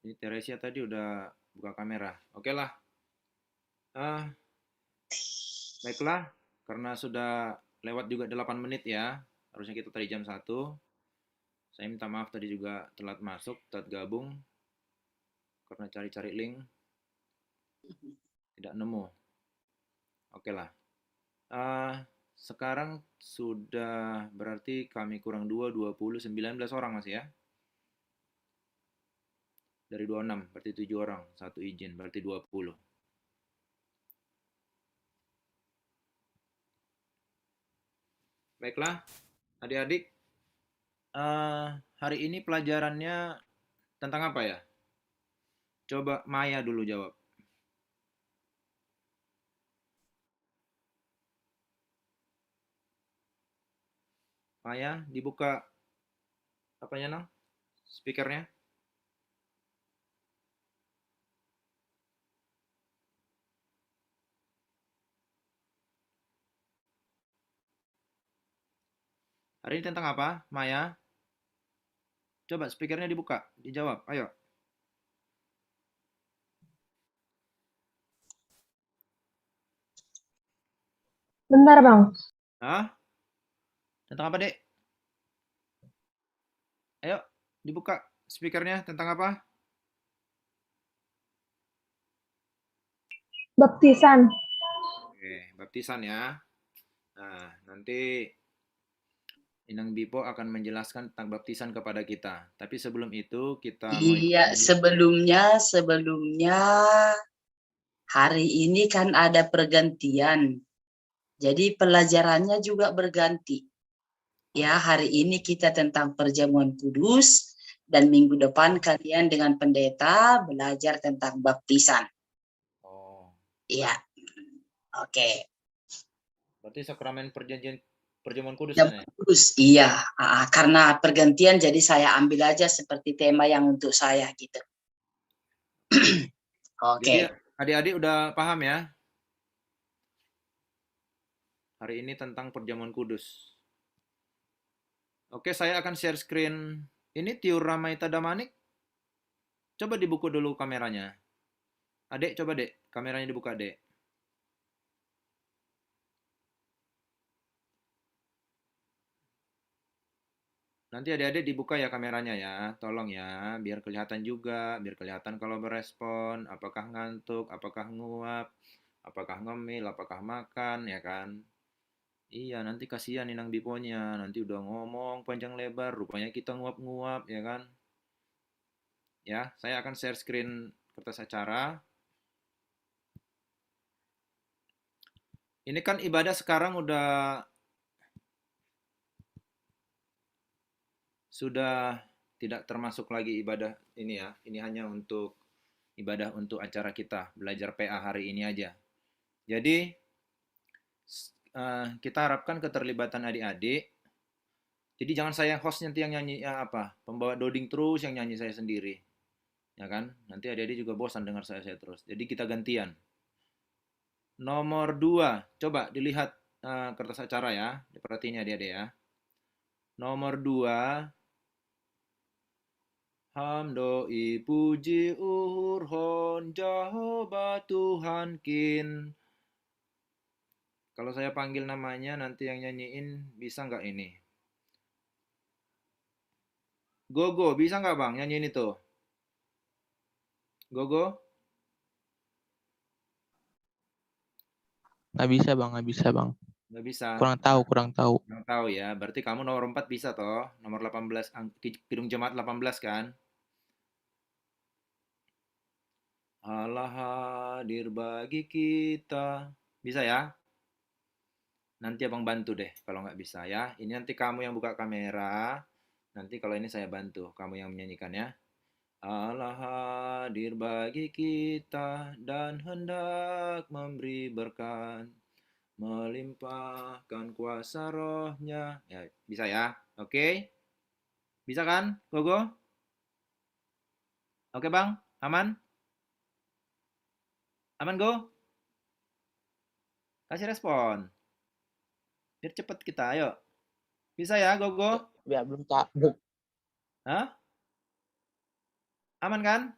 Ini Teresia tadi udah buka kamera. Oke lah. Ah, baiklah. Karena sudah lewat juga 8 menit ya. Harusnya kita tadi jam 1. Saya minta maaf tadi juga telat masuk, telat gabung. Karena cari-cari link, tidak nemu. Oke lah. Ah, sekarang sudah berarti kami kurang 2, 20, 19 orang masih ya. Dari 26, berarti 7 orang. Satu izin, berarti 20. Baiklah, adik-adik. Hari ini pelajarannya tentang apa ya? Coba Maya dulu jawab. Maya, dibuka apanya, Nang? Speakernya. Hari ini tentang apa, Maya? Coba speakernya dibuka, dijawab. Ayo. Bentar, Bang. Hah? Tentang apa, Dek? Ayo, dibuka speakernya tentang apa? Baptisan. Oke, baptisan ya. Nah, nanti Inang Bipo akan menjelaskan tentang baptisan kepada kita. Tapi sebelum itu kita mau Iya, sebelumnya hari ini kan ada pergantian. Jadi pelajarannya juga berganti. Ya, hari ini kita tentang perjamuan kudus dan minggu depan kalian dengan pendeta belajar tentang baptisan. Oh, Iya, oke. berarti sakramen perjamuan kudus kan ya? Perjamuan kudus, iya. Karena pergantian jadi saya ambil aja seperti tema yang untuk saya gitu. Jadi Oke. adik-adik udah paham ya? Hari ini tentang perjamuan kudus. Oke, saya akan share screen. Ini Tiur Ramaita Damanik. Coba dibuka dulu kameranya. Adek, coba dek. Kameranya dibuka, dek. Nanti adik-adik dibuka ya kameranya ya. Tolong ya, biar kelihatan juga. Biar kelihatan kalau berespon. Apakah ngantuk, apakah nguap, apakah ngemil, apakah makan, ya kan? Iya, nanti kasihan Inang Biponya. Nanti udah ngomong panjang lebar. Rupanya kita nguap-nguap, ya kan? Ya, saya akan share screen kertas acara. Ini kan ibadah sekarang sudah tidak termasuk lagi ibadah ini ya. Ini hanya untuk ibadah untuk acara kita, belajar PA hari ini aja. Jadi kita harapkan keterlibatan adik-adik. Jadi jangan saya host nanti yang nyanyi ya apa, pembawa doding terus yang nyanyi saya sendiri. Ya kan? Nanti adik-adik juga bosan dengar saya terus. Jadi kita gantian. Nomor 2, coba dilihat kertas acara ya, diperhatiin ya adik-adik ya. Nomor 2, hamdoi puji uhur hon Jehovah Tuhan kin. Kalau saya panggil namanya nanti yang nyanyiin bisa nggak ini? Gogo, bisa nggak bang nyanyiin itu? Gogo? Nggak bisa bang, nggak bisa bang. Nggak bisa. Kurang tahu, kurang tahu. Kurang tahu ya. Berarti kamu nomor 4 bisa toh? Nomor 18, Kidung Jemaat 18 kan? Allah hadir bagi kita. Bisa ya? Nanti abang bantu deh kalau nggak bisa ya. Ini nanti kamu yang buka kamera. Nanti kalau ini saya bantu. Kamu yang menyanyikan ya. Allah hadir bagi kita dan hendak memberi berkat. Melimpahkan kuasa rohnya. Ya, bisa ya? Oke? Bisa kan? Gogo? Oke bang? Aman? Aman go? Kasih respon. Biar cepet kita, ayo. Bisa ya, Gogo? Ya belum tak. Hah? Aman kan?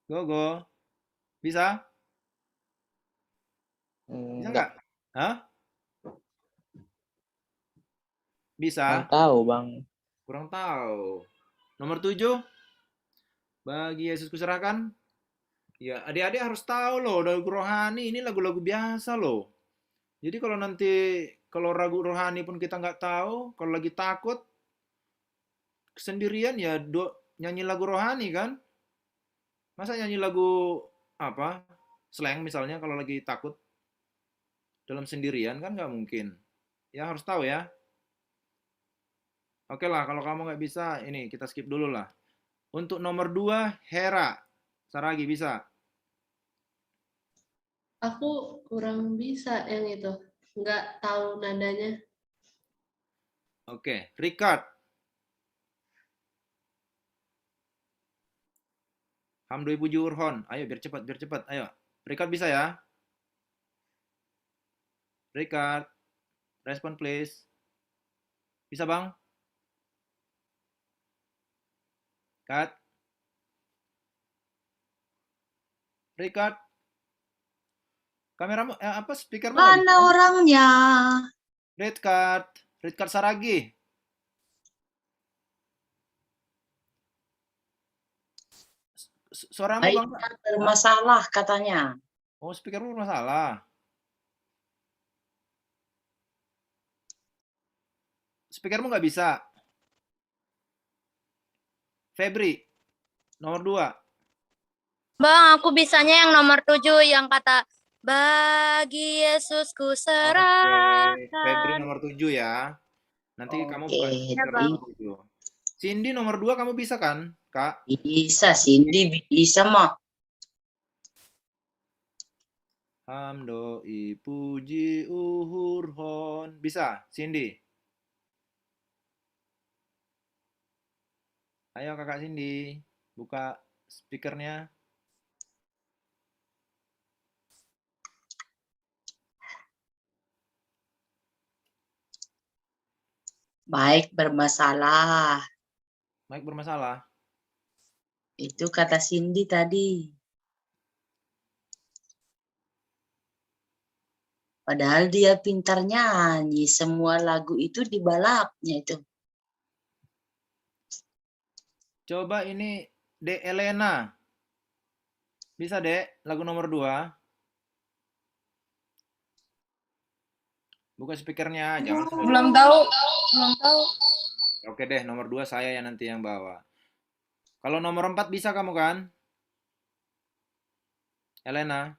Gogo. Bisa? Bisa Enggak, nggak? Hah? kurang Bisa? tahu, Bang. Kurang tahu. Nomor 7, bagi Yesus kuserahkan. Ya, adik-adik harus tahu loh, lagu rohani ini lagu-lagu biasa loh. Jadi kalau nanti kalau ragu rohani pun kita nggak tahu, kalau lagi takut sendirian ya nyanyi lagu rohani kan? Masa nyanyi lagu apa? Slang misalnya kalau lagi takut dalam sendirian kan nggak mungkin. Ya harus tahu ya. Oke lah, kalau kamu nggak bisa, ini kita skip dulu lah. Untuk nomor 2, Hera. Saragi bisa. Aku kurang bisa yang itu. Nggak tahu nadanya. Oke, Ricard. Hamdoi Puji Urhon. Ayo biar cepat, biar cepat. Ayo. Ricard bisa ya? Ricard, respon please. Bisa bang? Cut. Ricard, kameramu, apa speakermu nggak bisa? Mana orangnya? Red card. Red card Saragi. Suaramu bang? Baiknya bermasalah katanya. Oh, speakermu bermasalah. Speakermu nggak bisa. Febri, nomor 2. Bang, aku bisanya yang nomor 7 yang kata bagi Yesus ku Oke, Febri serahkan. nomor 7 ya. Nanti kamu Oke, buka Ya, speaker Bang. nomor 7. Cindy nomor 2 kamu bisa kan, Kak? bisa Cindy bisa mah. Hamdoi puji uhur hon. Bisa, Cindy. Ayo kakak Cindy, buka speakernya. Baik bermasalah. Mic bermasalah. Itu kata Cindy tadi. Padahal dia pintar nyanyi. Semua lagu itu di balapnya itu. Coba ini Dek Elena. Bisa Dek, lagu nomor 2. Buka speakernya, jangan sambil Belum tahu. Belum tahu. Oke deh, nomor 2 saya yang nanti yang bawa. Kalau nomor 4 bisa kamu kan? Elena.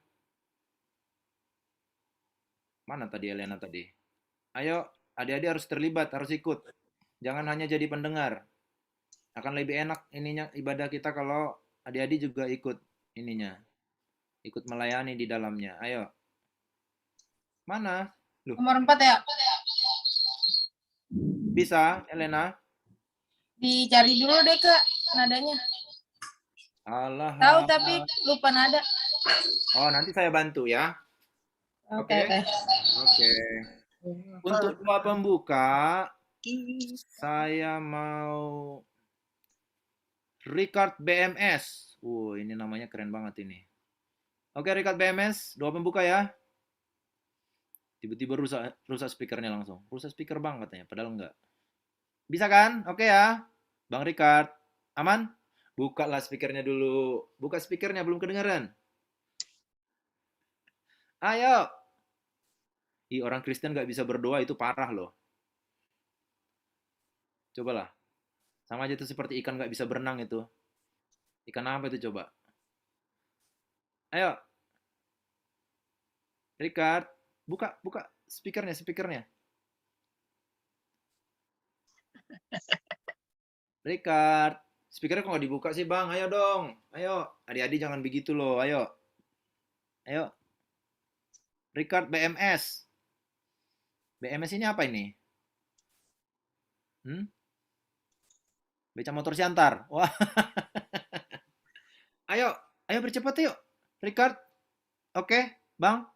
Mana tadi Elena tadi? Ayo, adik-adik harus terlibat, harus ikut. Jangan hanya jadi pendengar. Akan lebih enak ininya ibadah kita kalau adik-adik juga ikut ininya. Ikut melayani di dalamnya. Ayo. Mana? Loh, Nomor 4 ya. bisa Elena? Dicari dulu deh, Kak, nadanya. Allah. Tahu tapi lupa nada. Oh, nanti saya bantu ya. Oke, Oke. oke. Oke. Untuk dua pembuka, saya mau Ricard BMS. Ini namanya keren banget ini. Oke, Ricard BMS, dua pembuka ya. Tiba-tiba rusak speakernya langsung. Rusak speaker bang katanya, padahal enggak. Bisa kan? Oke ya. Bang Ricard, aman? Bukalah speakernya dulu. Buka speakernya, belum kedengaran. Ayo. Orang Kristen nggak bisa berdoa itu parah loh. Cobalah. Sama aja tuh seperti ikan nggak bisa berenang itu. Ikan apa itu coba? Ayo. Ricard, buka speakernya. Ricard, speakernya kok nggak dibuka sih bang? Ayo dong, ayo. Adik-adik jangan begitu loh, ayo. Ayo. Ricard BMS. BMS ini apa ini? Beca motor Siantar. Wah. Ayo bercepat yuk. Ricard. Oke, bang.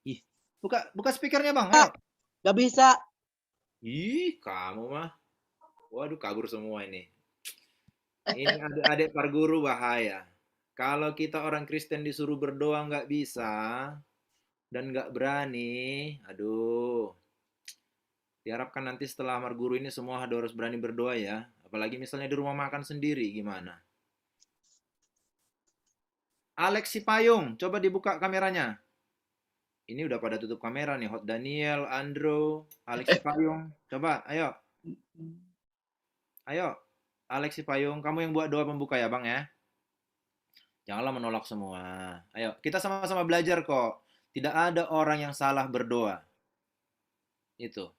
Ih, buka speakernya bang. Ayo. Gak bisa. Ih, kamu mah. Waduh, kabur semua ini. Ini adik-adik Parguru bahaya. Kalau kita orang Kristen disuruh berdoa nggak bisa dan nggak berani, aduh, diharapkan nanti setelah Amar Guru ini semua harus berani berdoa ya. Apalagi misalnya di rumah makan sendiri, gimana? Alex Sipayung, coba dibuka kameranya. Ini udah pada tutup kamera nih, Hot Daniel, Andrew, Alex Sipayung. Coba, ayo, ayo. Alex Sipayung, kamu yang buat doa pembuka ya Bang ya. Janganlah menolak semua. Ayo, kita sama-sama belajar kok. Tidak ada orang yang salah berdoa. Itu.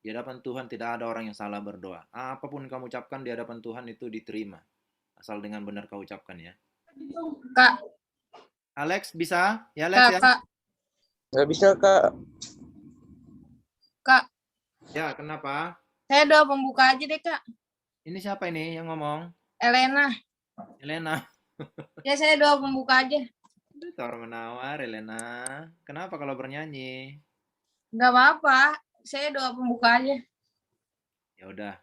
Di hadapan Tuhan tidak ada orang yang salah berdoa. Apapun kamu ucapkan di hadapan Tuhan itu diterima. Asal dengan benar kau ucapkan ya. Kak, Alex, bisa? Ya Alex ya? Kak, Nggak bisa, Kak. Kak. Ya, kenapa? Saya doa pembuka aja deh, Kak. Ini siapa ini yang ngomong? Elena. Elena. Ya, saya doa pembuka aja. Tawar-menawar, Elena. Kenapa kalau bernyanyi? Nggak apa-apa. Saya doa pembuka aja. Ya udah.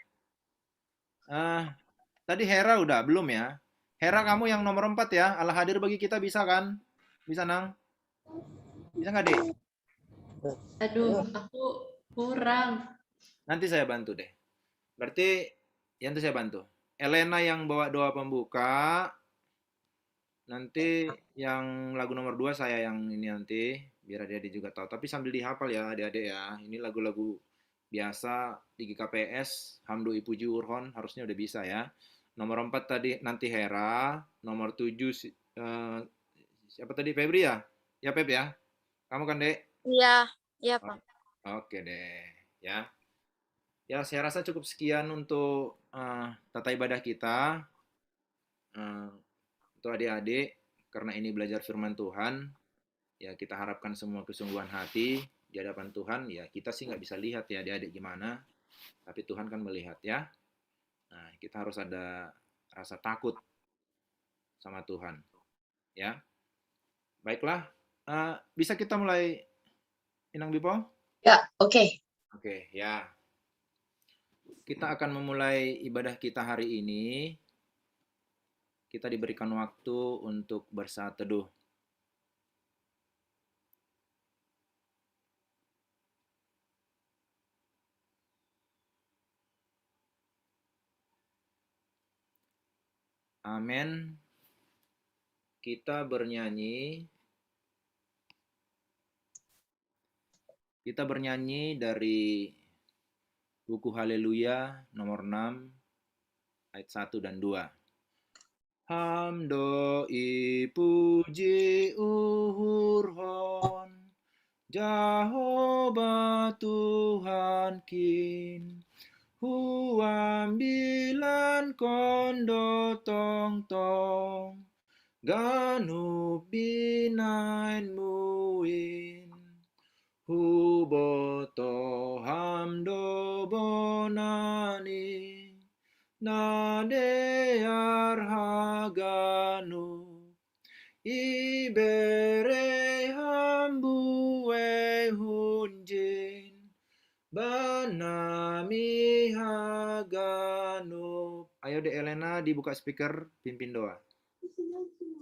Tadi Hera udah belum ya? Hera kamu yang nomor 4 ya. Allah hadir bagi kita bisa kan? Bisa Nang? Bisa nggak Dek? Aduh, aku kurang. Nanti saya bantu deh. Berarti nanti saya bantu. Elena yang bawa doa pembuka. Nanti yang lagu nomor 2 saya yang ini nanti. Biar adik-adik juga tahu. Tapi sambil dihafal ya adik-adik ya. Ini lagu-lagu biasa di GKPS. Hamdu Ipuji Urhon. Harusnya udah bisa ya. Nomor 4 tadi nanti Hera. Nomor 7 siapa tadi? Febri ya? Ya Feb ya? Kamu kan Dek? Iya, iya Pak. Oke deh. Ya. Ya, saya rasa cukup sekian untuk tata ibadah kita. Untuk adik-adik, karena ini belajar firman Tuhan, ya kita harapkan semua kesungguhan hati di hadapan Tuhan. Ya, kita sih nggak bisa lihat ya adik-adik gimana, tapi Tuhan kan melihat ya. Nah, kita harus ada rasa takut sama Tuhan. Ya, baiklah. Bisa kita mulai, Inang Bipo? Ya, oke. Oke, ya. Kita akan memulai ibadah kita hari ini. Kita diberikan waktu untuk bersaat teduh. Amin. Kita bernyanyi. Kita bernyanyi dari buku Haleluya nomor 6 ayat 1 dan 2. Hamdo ipuji uhurhon Jehovah Tuhan kin huambilan kondo tong tong ganup binain muin huboto hamdo bonani nadear haganu ibere hambue hunjin banami haganu. Ayo deh Elena dibuka speaker, pimpin doa.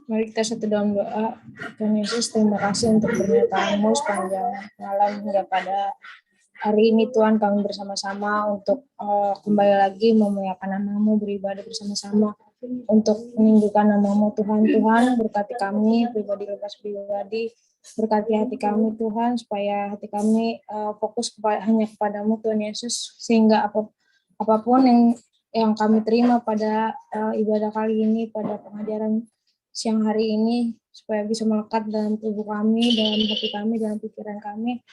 Mari kita satu dalam doa. Tuhan Yesus, terima kasih untuk pernyataan-Mu sepanjang malam hingga pada hari ini Tuhan kami bersama-sama untuk kembali lagi memuliakan nama-Mu, beribadah bersama-sama untuk meninggikan nama-Mu Tuhan. Tuhan berkati kami pribadi lepas pribadi, berkati hati kami Tuhan supaya hati kami fokus hanya kepadamu Tuhan Yesus, sehingga apapun yang kami terima pada ibadah kali ini, pada pengajaran siang hari ini, supaya bisa melekat dalam tubuh kami, dalam hati kami, dalam pikiran kami,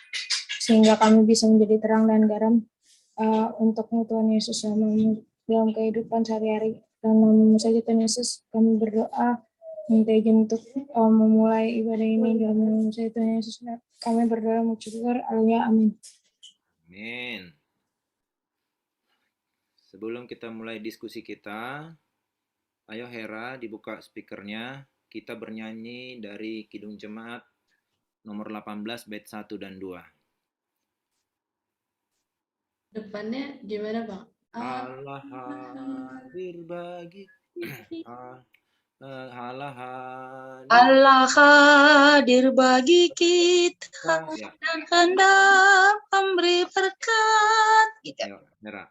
sehingga kami bisa menjadi terang dan garam untuk Tuhan Yesus dalam kehidupan sehari-hari. Dan nama saja Tuhan Yesus kami berdoa, minta izin untuk memulai ibadah ini dalam nama saja Tuhan Yesus kami berdoa mengucapkan haleluya, amin. Amin. Sebelum kita mulai diskusi kita, ayo Hera dibuka speakernya. Kita bernyanyi dari Kidung Jemaat nomor 18 bait 1 dan 2. Depannya gimana, Bang? Allah hadir bagi Allah hadir. Allah hadir bagi kita Ya, dan hendak memberi berkat. Gitu. ayo, Mira.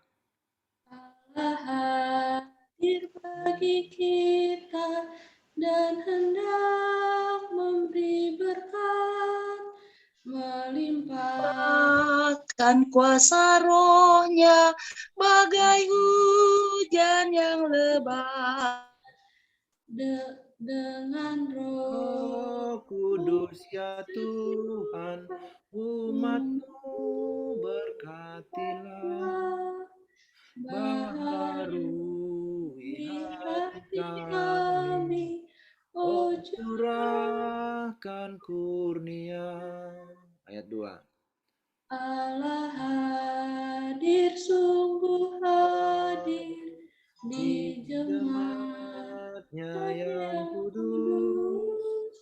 Allah hadir bagi kita dan hendak memberi berkat melimpah Limpahkan kuasa rohnya bagai hujan yang lebat. dengan roh Roh Kudus ya Tuhan, umat-Mu berkatilah, baharui hati kami, oh curahkan kurnia. Ayat 2. Allah hadir, sungguh hadir di jemaatnya yang kudus,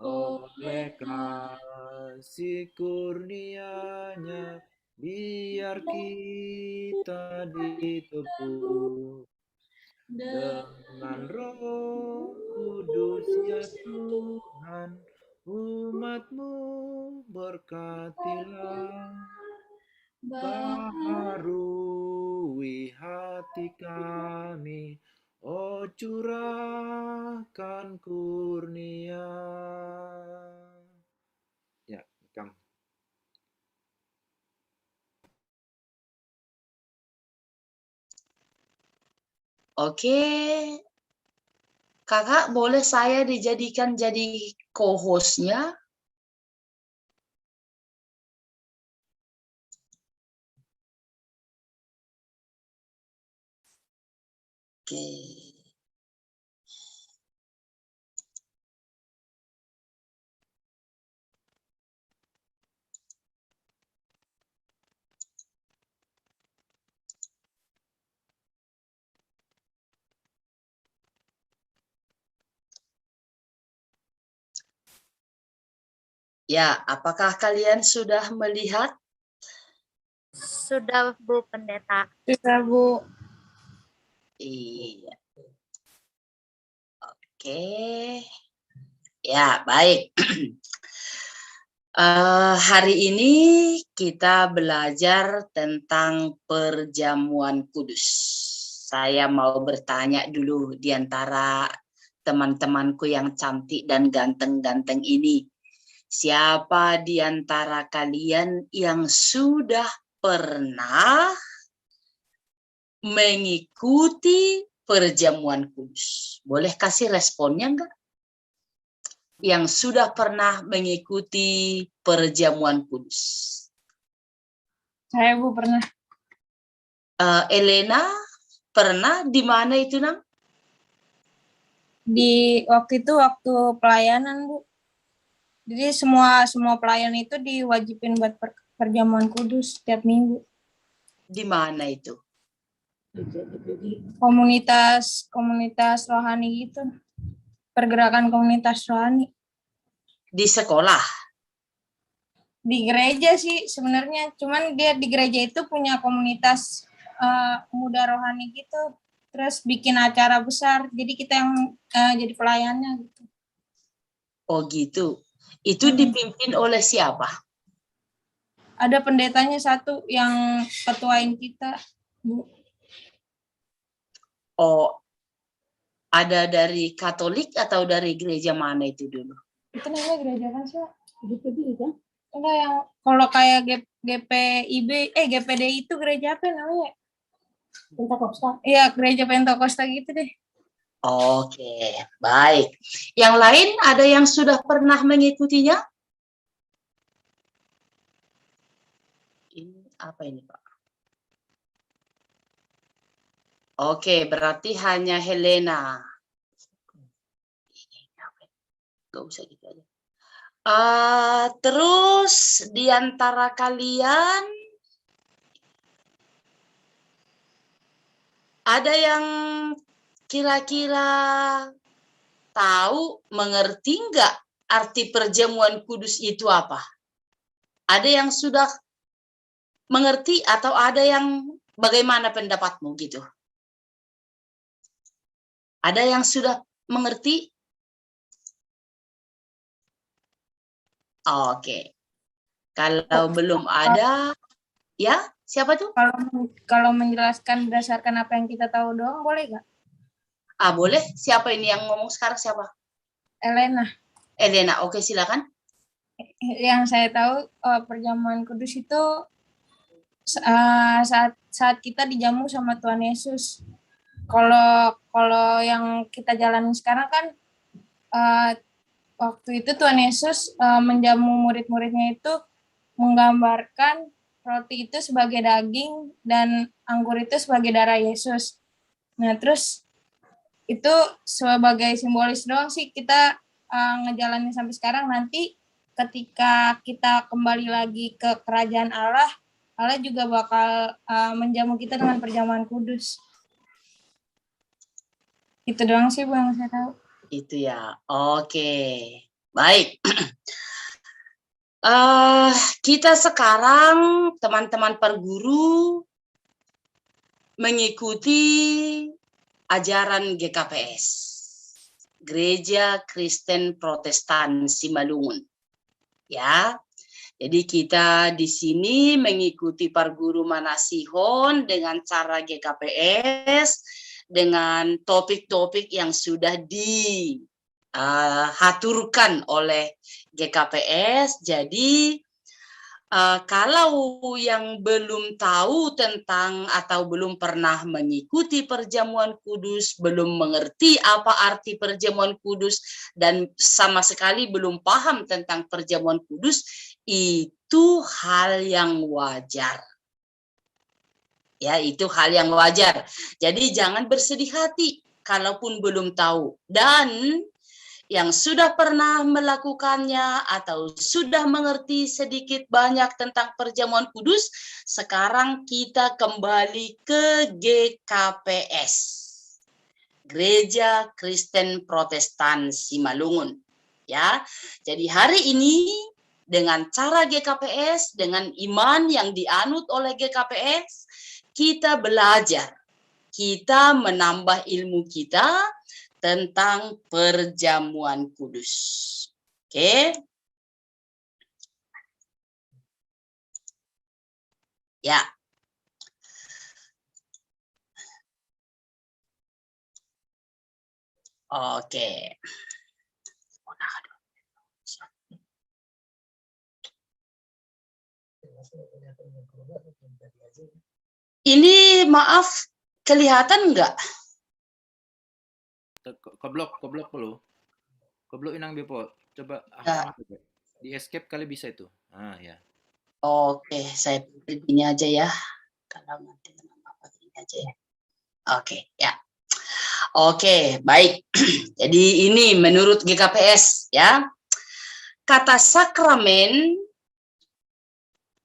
oleh kasih kurnianya biar kita ditebus dengan Roh Kudus ya Tuhan, umat-Mu berkatilah, baharui hati kami, oh curahkan kurnia. Ya, Kang. Oke, Kakak boleh saya dijadikan jadi co-hostnya? Oke. Ya, apakah kalian sudah melihat? Sudah, Bu Pendeta. Sudah, Bu. Iya. Oke. Ya, baik. Hari ini kita belajar tentang perjamuan kudus. Saya mau bertanya dulu di antara teman-temanku yang cantik dan ganteng-ganteng ini. Siapa di antara kalian yang sudah pernah mengikuti perjamuan kudus? Boleh kasih responnya enggak? Yang sudah pernah mengikuti perjamuan kudus. Saya, Bu, pernah. Elena, pernah di mana itu, Nang? Waktu pelayanan, Bu. Jadi semua pelayan itu diwajibin buat perjamuan kudus setiap minggu. Di mana itu? Komunitas rohani gitu. Pergerakan komunitas rohani. Di sekolah? Di gereja sih sebenarnya, cuman dia di gereja itu punya komunitas muda rohani gitu. Terus bikin acara besar, jadi kita yang jadi pelayannya gitu. Oh gitu. Itu dipimpin oleh siapa? Ada pendetanya satu yang ketuain kita, Bu. Oh, ada dari Katolik atau dari gereja mana itu dulu? Itu namanya gereja kan sih? GPD kan? Enggak, yang kalau kayak GPD itu gereja apa namanya? Pentakosta. Iya, gereja Pentakosta gitu deh. Oke, baik. Yang lain ada yang sudah pernah mengikutinya? Ini apa ini, Pak? Oke, berarti hanya Helena. Gak usah gitu aja. Terus di antara kalian ada yang kira-kira tahu, mengerti nggak arti perjamuan kudus itu apa? Ada yang sudah mengerti atau ada yang bagaimana pendapatmu gitu? Ada yang sudah mengerti? Oke. Kalau belum ada, ya siapa tuh? Kalau menjelaskan berdasarkan apa yang kita tahu doang boleh nggak? Boleh. Siapa ini yang ngomong sekarang siapa? Elena. Elena, oke silakan. Yang saya tahu perjamuan kudus itu saat kita dijamu sama Tuhan Yesus. Kalau yang kita jalani sekarang kan waktu itu Tuhan Yesus menjamu murid-muridnya itu menggambarkan roti itu sebagai daging dan anggur itu sebagai darah Yesus. Nah, terus itu sebagai simbolis doang sih kita ngejalanin sampai sekarang. Nanti ketika kita kembali lagi ke kerajaan Allah, Allah juga bakal menjamu kita dengan perjamuan kudus. Itu doang sih Bu yang saya tahu. Itu ya. Oke. Baik. Kita sekarang teman-teman perguru mengikuti ajaran GKPS, Gereja Kristen Protestan Simalungun. Ya. Jadi kita di sini mengikuti Parguru Manasihon dengan cara GKPS, dengan topik-topik yang sudah dihaturkan oleh GKPS. Jadi kalau yang belum tahu tentang atau belum pernah mengikuti perjamuan kudus, belum mengerti apa arti perjamuan kudus, dan sama sekali belum paham tentang perjamuan kudus, itu hal yang wajar. Ya, itu hal yang wajar. Jadi jangan bersedih hati kalaupun belum tahu. Dan yang sudah pernah melakukannya atau sudah mengerti sedikit banyak tentang perjamuan kudus, sekarang kita kembali ke GKPS, Gereja Kristen Protestan Simalungun. Ya, jadi hari ini dengan cara GKPS, dengan iman yang dianut oleh GKPS, kita belajar, kita menambah ilmu kita tentang perjamuan kudus. Oke. Ya. Oke. Ini maaf, kelihatan enggak? Keblok perlu. Keblok inang bepo. Coba di escape kali bisa itu. Ya. Oke, saya ini aja ya. Kalau nanti apa ini aja ya. Oke, ya. Oke, baik. Jadi ini menurut GKPS ya. Kata sakramen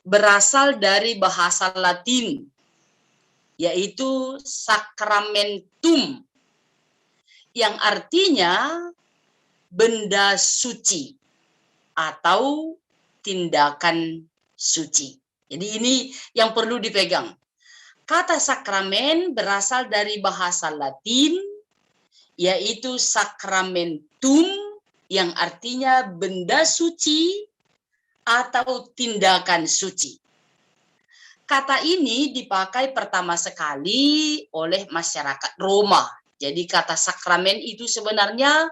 berasal dari bahasa Latin, yaitu sacramentum, yang artinya benda suci atau tindakan suci. Jadi ini yang perlu dipegang. Kata sakramen berasal dari bahasa Latin, yaitu sacramentum, yang artinya benda suci atau tindakan suci. Kata ini dipakai pertama sekali oleh masyarakat Roma. Jadi kata sakramen itu sebenarnya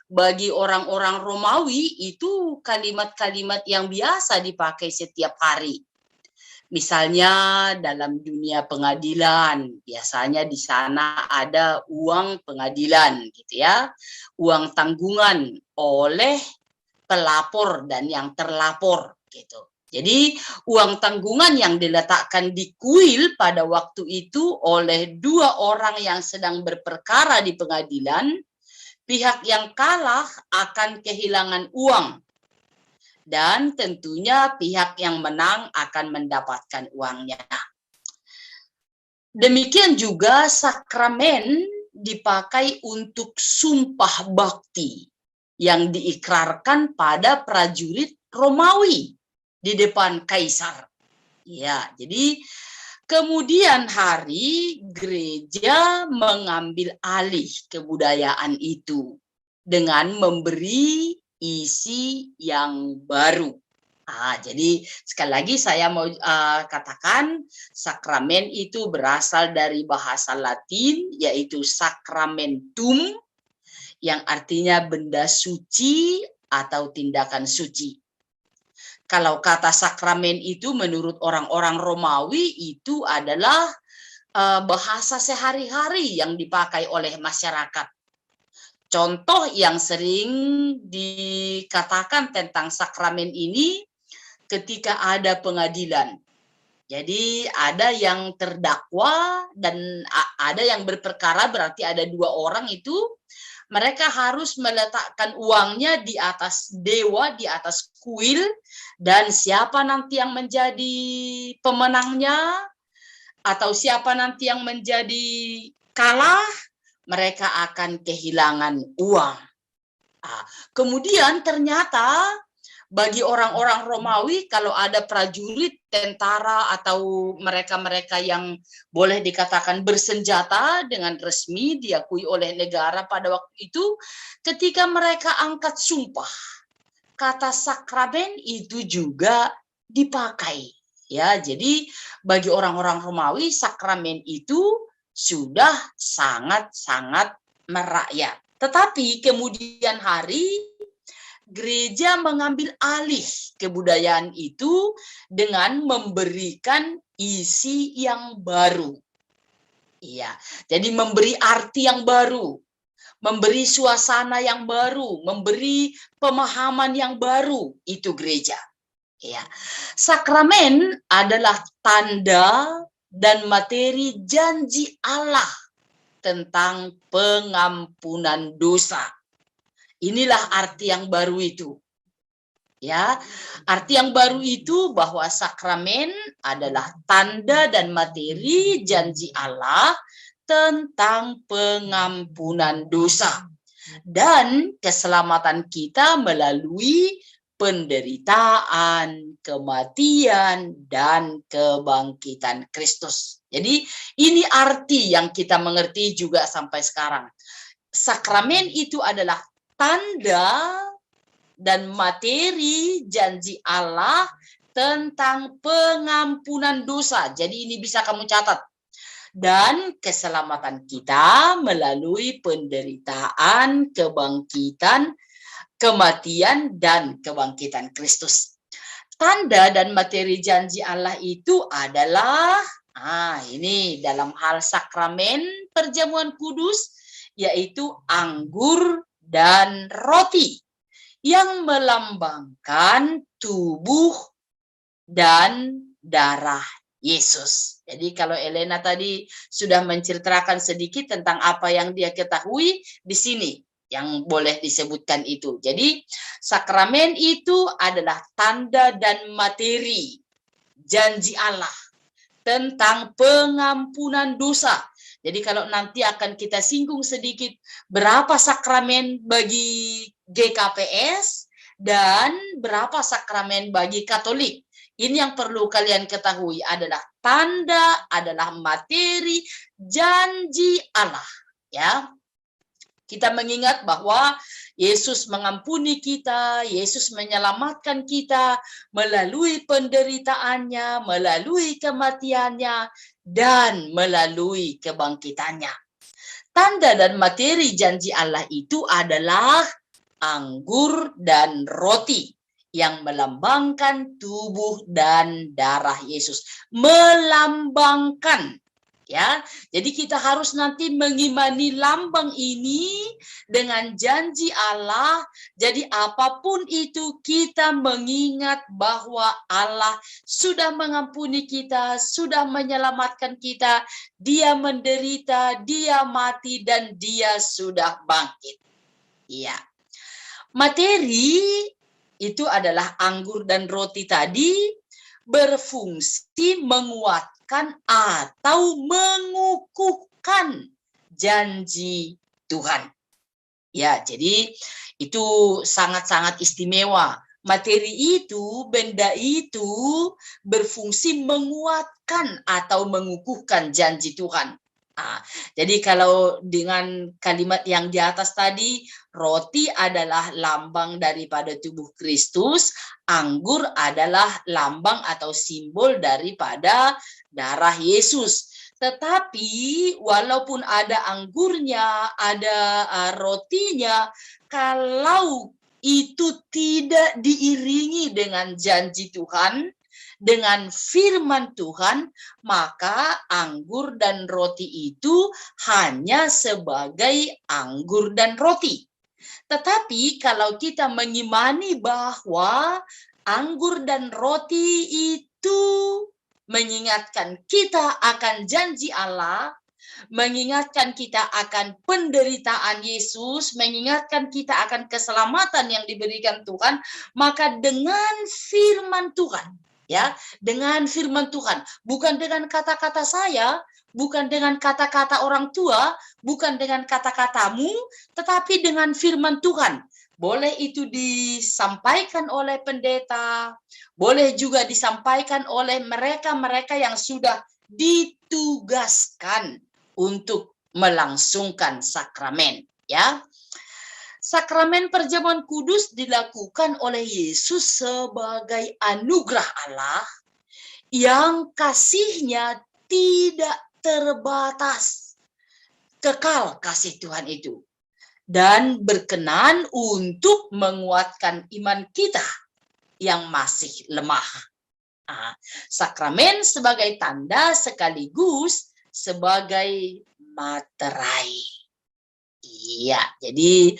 bagi orang-orang Romawi itu kalimat-kalimat yang biasa dipakai setiap hari. Misalnya dalam dunia pengadilan, biasanya di sana ada uang pengadilan gitu ya, uang tanggungan oleh pelapor dan yang terlapor gitu. Jadi uang tanggungan yang diletakkan di kuil pada waktu itu oleh dua orang yang sedang berperkara di pengadilan, pihak yang kalah akan kehilangan uang. Dan tentunya pihak yang menang akan mendapatkan uangnya. Demikian juga sakramen dipakai untuk sumpah bakti yang diikrarkan pada prajurit Romawi di depan kaisar. Ya, jadi kemudian hari gereja mengambil alih kebudayaan itu. dengan memberi isi yang baru. Jadi sekali lagi saya mau katakan sakramen itu berasal dari bahasa Latin yaitu sacramentum yang artinya benda suci atau tindakan suci. Kalau kata sakramen itu menurut orang-orang Romawi itu adalah bahasa sehari-hari yang dipakai oleh masyarakat. Contoh yang sering dikatakan tentang sakramen ini ketika ada pengadilan. Jadi ada yang terdakwa dan ada yang berperkara, berarti ada 2 orang itu. Mereka harus meletakkan uangnya di atas dewa, di atas kuil, dan siapa nanti yang menjadi pemenangnya atau siapa nanti yang menjadi kalah, mereka akan kehilangan uang. Kemudian ternyata bagi orang-orang Romawi, kalau ada prajurit, tentara, atau mereka-mereka yang boleh dikatakan bersenjata dengan resmi diakui oleh negara pada waktu itu, ketika mereka angkat sumpah, kata sakramen itu juga dipakai. Ya, jadi bagi orang-orang Romawi, sakramen itu sudah sangat-sangat merakyat. Tetapi kemudian hari, gereja mengambil alih kebudayaan itu dengan memberikan isi yang baru. Iya, jadi memberi arti yang baru, memberi suasana yang baru, memberi pemahaman yang baru, itu gereja. Ya, sakramen adalah tanda dan materi janji Allah tentang pengampunan dosa. Inilah arti yang baru itu. Ya, arti yang baru itu bahwa sakramen adalah tanda dan materi janji Allah tentang pengampunan dosa dan keselamatan kita melalui penderitaan, kematian, dan kebangkitan Kristus. Jadi ini arti yang kita mengerti juga sampai sekarang. Sakramen itu adalah tanda dan materi janji Allah tentang pengampunan dosa. Jadi ini bisa kamu catat. Dan keselamatan kita melalui penderitaan, kebangkitan, kematian, dan kebangkitan Kristus. Tanda dan materi janji Allah itu adalah, ini dalam hal sakramen perjamuan kudus, yaitu anggur dan roti yang melambangkan tubuh dan darah Yesus. Jadi kalau Elena tadi sudah menceritakan sedikit tentang apa yang dia ketahui di sini yang boleh disebutkan itu. Jadi sakramen itu adalah tanda dan materi janji Allah tentang pengampunan dosa. Jadi kalau nanti akan kita singgung sedikit berapa sakramen bagi GKPS dan berapa sakramen bagi Katolik. Ini yang perlu kalian ketahui adalah tanda, adalah materi janji Allah. Ya, kita mengingat bahwa Yesus mengampuni kita, Yesus menyelamatkan kita melalui penderitaannya, melalui kematiannya, dan melalui kebangkitannya. Tanda dan materi janji Allah itu adalah anggur dan roti yang melambangkan tubuh dan darah Yesus. Melambangkan. Ya, jadi kita harus nanti mengimani lambang ini dengan janji Allah. Jadi apapun itu kita mengingat bahwa Allah sudah mengampuni kita, sudah menyelamatkan kita, Dia menderita, Dia mati, dan Dia sudah bangkit. Iya. Materi itu adalah anggur dan roti tadi berfungsi menguatkan atau mengukuhkan janji Tuhan. Ya, jadi itu sangat-sangat istimewa. Materi itu, benda itu berfungsi menguatkan atau mengukuhkan janji Tuhan. Jadi kalau dengan kalimat yang di atas tadi, roti adalah lambang daripada tubuh Kristus, anggur adalah lambang atau simbol daripada darah Yesus. Tetapi walaupun ada anggurnya, ada rotinya, kalau itu tidak diiringi dengan janji Tuhan, dengan firman Tuhan, maka anggur dan roti itu hanya sebagai anggur dan roti. Tetapi kalau kita mengimani bahwa anggur dan roti itu mengingatkan kita akan janji Allah, mengingatkan kita akan penderitaan Yesus, mengingatkan kita akan keselamatan yang diberikan Tuhan, maka dengan firman Tuhan, ya, dengan firman Tuhan, bukan dengan kata-kata saya, bukan dengan kata-kata orang tua, bukan dengan kata-katamu, tetapi dengan firman Tuhan. Boleh itu disampaikan oleh pendeta, boleh juga disampaikan oleh mereka-mereka yang sudah ditugaskan untuk melangsungkan sakramen, ya. Sakramen perjamuan kudus dilakukan oleh Yesus sebagai anugerah Allah yang kasihnya tidak terbatas. Kekal kasih Tuhan itu. Dan berkenan untuk menguatkan iman kita yang masih lemah. Sakramen sebagai tanda sekaligus sebagai materai. Iya, jadi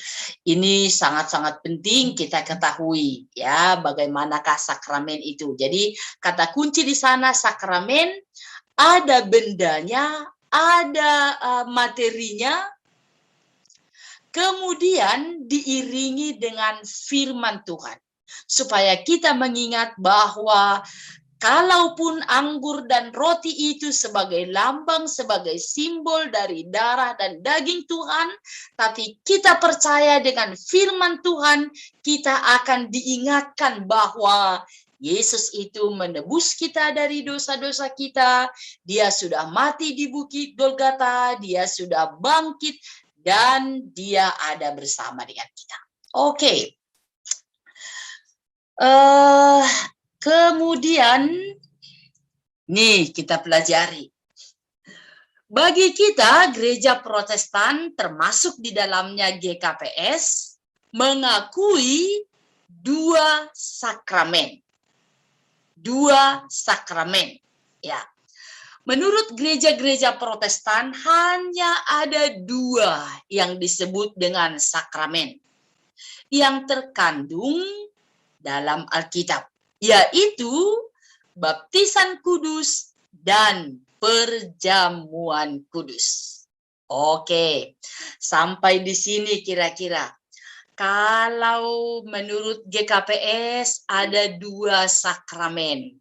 ini sangat-sangat penting kita ketahui ya bagaimanakah sakramen itu. Jadi kata kunci di sana sakramen ada bendanya, ada materinya, kemudian diiringi dengan firman Tuhan. Supaya kita mengingat bahwa kalaupun anggur dan roti itu sebagai lambang, sebagai simbol dari darah dan daging Tuhan, tapi kita percaya dengan firman Tuhan, kita akan diingatkan bahwa Yesus itu menebus kita dari dosa-dosa kita, dia sudah mati di bukit Golgota, dia sudah bangkit, dan dia ada bersama dengan kita. Oke. Kemudian, nih kita pelajari. Bagi kita, gereja Protestan termasuk di dalamnya GKPS, mengakui dua sakramen. Dua sakramen. Ya. Menurut gereja-gereja Protestan, hanya ada dua yang disebut dengan sakramen. Yang terkandung dalam Alkitab. Yaitu baptisan kudus dan perjamuan kudus. Oke, sampai di sini kira-kira. Kalau menurut GKPS ada dua sakramen.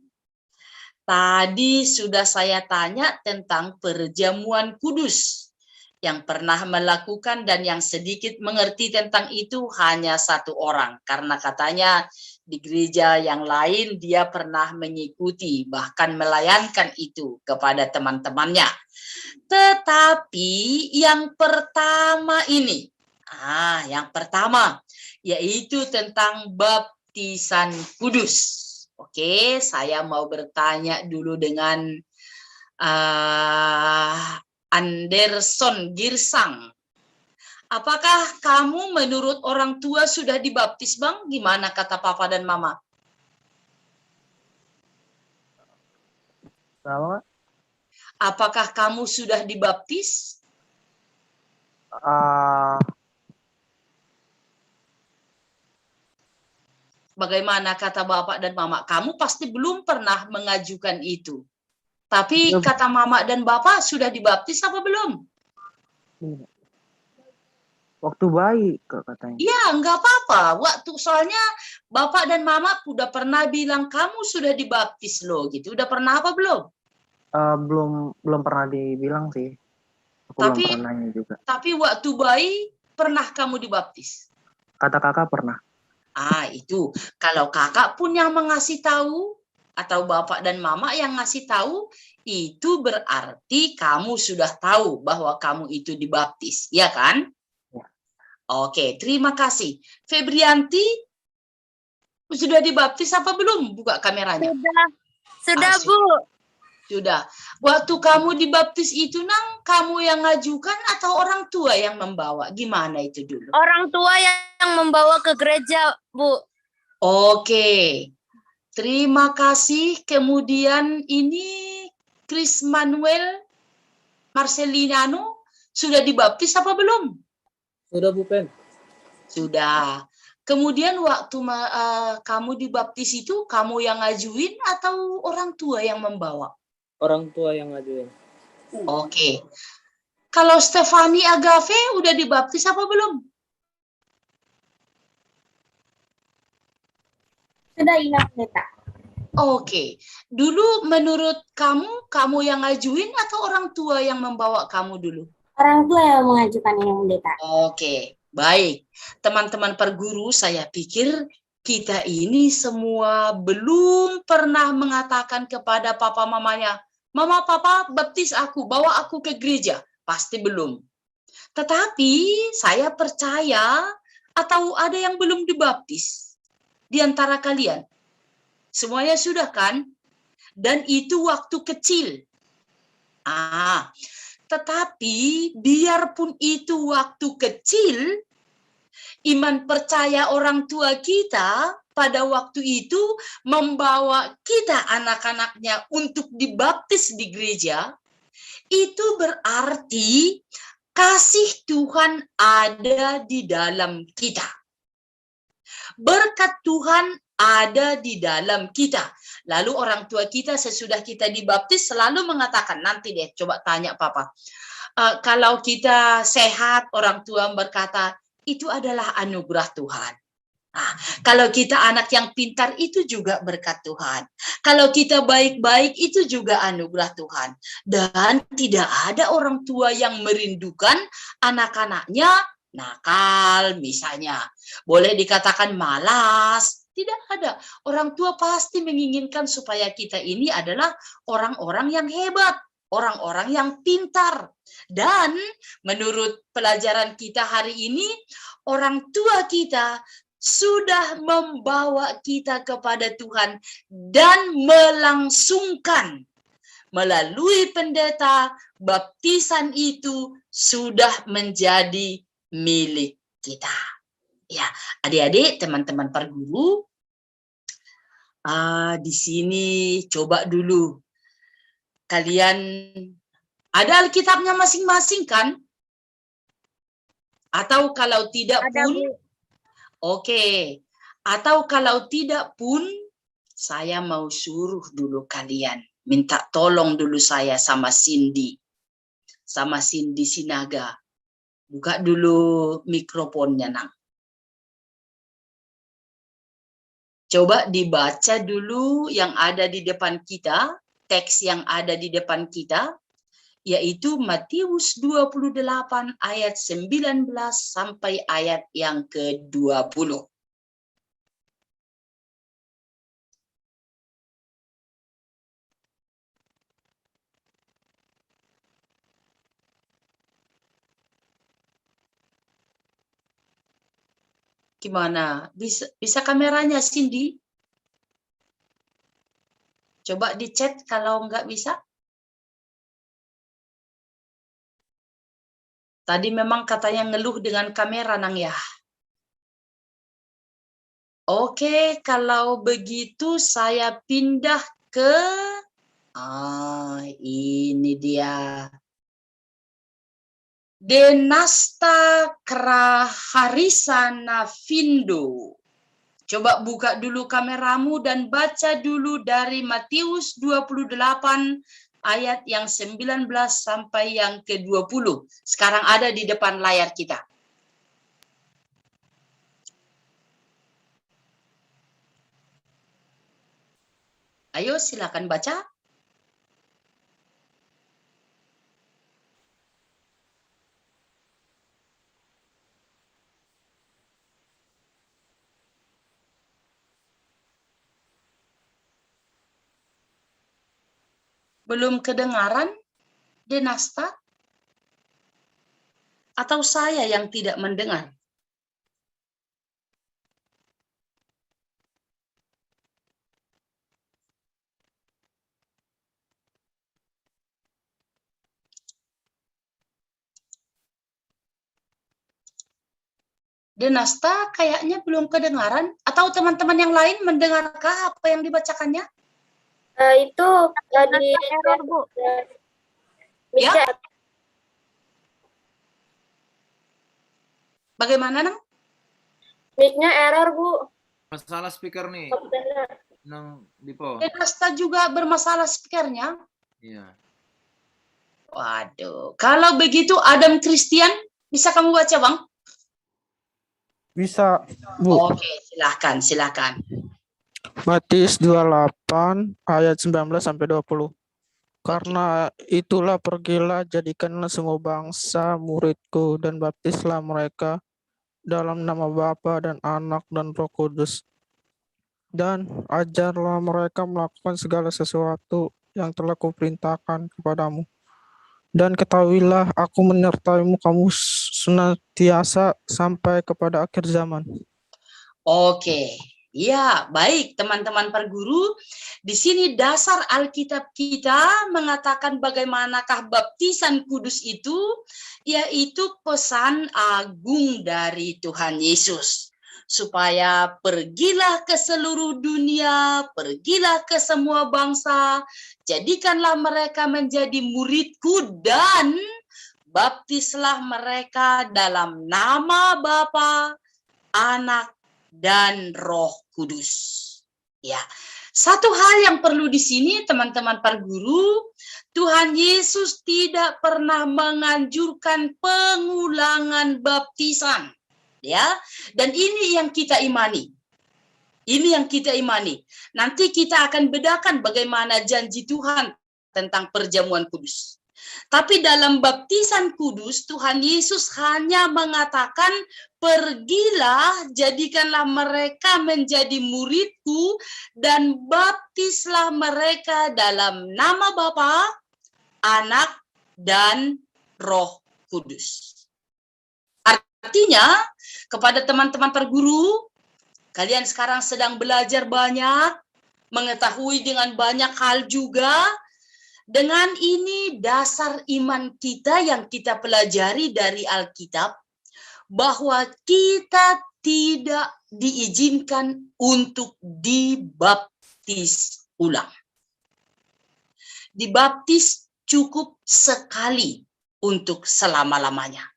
Tadi sudah saya tanya tentang perjamuan kudus. Yang pernah melakukan dan yang sedikit mengerti tentang itu hanya satu orang. Karena katanya di gereja yang lain dia pernah mengikuti, bahkan melayankan itu kepada teman-temannya. Tetapi yang pertama ini, yang pertama yaitu tentang baptisan kudus. Oke, saya mau bertanya dulu dengan Anderson Girsang. Apakah kamu menurut orang tua sudah dibaptis, Bang? Gimana kata Papa dan Mama? Sama? Apakah kamu sudah dibaptis? Bagaimana kata Bapak dan Mama? Kamu pasti belum pernah mengajukan itu. Tapi kata Mama dan Bapak sudah dibaptis apa belum? Waktu bayi katanya. Iya, enggak apa-apa. Soalnya Bapak dan Mama udah pernah bilang kamu sudah dibaptis loh gitu. Udah pernah apa belum? Belum pernah dibilang sih. Aku belum pernah nanya juga. Tapi waktu bayi pernah kamu dibaptis? Kata kakak pernah. Itu. Kalau kakak pun yang mengasih tahu, atau bapak dan mama yang ngasih tahu, itu berarti kamu sudah tahu bahwa kamu itu dibaptis, ya kan? Ya. Oke, terima kasih. Febrianti, sudah dibaptis apa belum? Buka kameranya. Sudah, Asik. Bu. Sudah. Waktu kamu dibaptis itu, Nang, kamu yang ngajukan atau orang tua yang membawa? Gimana itu dulu? Orang tua yang membawa ke gereja, Bu. Oke. Terima kasih. Kemudian ini Chris Manuel Marceliniano sudah dibaptis apa belum? Sudah, Bu Pen. Sudah. Kemudian waktu kamu dibaptis itu, kamu yang ngajuin atau orang tua yang membawa? Orang tua yang ngajuin. Oke. Kalau Stefani Agave udah dibaptis apa belum? Sudah ingat pendeta. Oke. Dulu menurut kamu yang ngajuin atau orang tua yang membawa kamu dulu? Orang tua yang mengajukan ini pendeta. Oke, baik. Teman-teman perguru, saya pikir kita ini semua belum pernah mengatakan kepada papa mamanya, "Mama, papa, baptis aku, bawa aku ke gereja." Pasti belum. Tetapi saya percaya atau ada yang belum dibaptis di antara kalian. Semuanya sudah kan? Dan itu waktu kecil. Tetapi biarpun itu waktu kecil, iman percaya orang tua kita pada waktu itu membawa kita anak-anaknya untuk dibaptis di gereja, itu berarti kasih Tuhan ada di dalam kita. Berkat Tuhan ada di dalam kita. Lalu orang tua kita sesudah kita dibaptis selalu mengatakan, nanti deh coba tanya papa. Kalau kita sehat, orang tua berkata, itu adalah anugerah Tuhan. Kalau kita anak yang pintar, itu juga berkat Tuhan. Kalau kita baik-baik, itu juga anugerah Tuhan. Dan tidak ada orang tua yang merindukan anak-anaknya nakal misalnya. Boleh dikatakan malas. Tidak ada. Orang tua pasti menginginkan supaya kita ini adalah orang-orang yang hebat, orang-orang yang pintar. Dan menurut pelajaran kita hari ini, orang tua kita sudah membawa kita kepada Tuhan dan melangsungkan melalui pendeta, baptisan itu sudah menjadi milik kita. Ya, adik-adik, teman-teman perguru, di sini coba dulu kalian ada Alkitabnya masing-masing kan? Atau kalau tidak pun, oke. Atau kalau tidak pun, saya mau suruh dulu kalian, minta tolong dulu saya sama Cindy Sinaga. Buka dulu mikrofonnya, Nang. Coba dibaca dulu yang ada di depan kita, teks yang ada di depan kita, yaitu Matius 28 ayat 19 sampai ayat yang ke-20. Gimana? Bisa kameranya, Cindy? Coba di chat kalau nggak bisa. Tadi memang katanya ngeluh dengan kamera, Nang ya. Oke, kalau begitu saya pindah ke... ini dia. Denasta Kraharisana Vindo. Coba buka dulu kameramu dan baca dulu dari Matius 28 ayat yang 19 sampai yang ke-20. Sekarang ada di depan layar kita. Ayo silakan baca. Belum kedengaran, Denasta? Atau saya yang tidak mendengar? Denasta kayaknya belum kedengaran. Atau teman-teman yang lain mendengarkah apa yang dibacakannya? Itu di error, Bu. Ya? Bagaimana, Nang? Mic-nya error, Bu. Masalah speaker nih, Nang Dipo. Denasta juga bermasalah speakernya. Iya. Waduh, kalau begitu Adam Christian, bisa kamu baca, Bang? Bisa, Bu. Oke, silakan. Matius 28 ayat 19 sampai 20. Karena itulah pergilah jadikanlah semua bangsa muridku dan baptislah mereka dalam nama Bapa dan Anak dan Roh Kudus. Dan ajarlah mereka melakukan segala sesuatu yang telah kuperintahkan kepadamu. Dan ketahuilah aku menyertaimu kamu senantiasa sampai kepada akhir zaman. Oke, ya baik teman-teman perguru. Di sini dasar Alkitab kita mengatakan bagaimanakah baptisan kudus itu, yaitu pesan agung dari Tuhan Yesus. Supaya pergilah ke seluruh dunia, pergilah ke semua bangsa, jadikanlah mereka menjadi muridku dan baptislah mereka dalam nama Bapa, Anak, dan Roh Kudus. Ya, satu hal yang perlu di sini teman-teman perguru, Tuhan Yesus tidak pernah menganjurkan pengulangan baptisan. Ya, dan ini yang kita imani. Ini yang kita imani. Nanti kita akan bedakan bagaimana janji Tuhan tentang perjamuan kudus. Tapi dalam baptisan kudus, Tuhan Yesus hanya mengatakan, pergilah, jadikanlah mereka menjadi muridku, dan baptislah mereka dalam nama Bapa, Anak, dan Roh Kudus. Artinya, kepada teman-teman perguru, kalian sekarang sedang belajar banyak, mengetahui dengan banyak hal juga. Dengan ini dasar iman kita yang kita pelajari dari Alkitab, bahwa kita tidak diizinkan untuk dibaptis ulang. Dibaptis cukup sekali untuk selama-lamanya.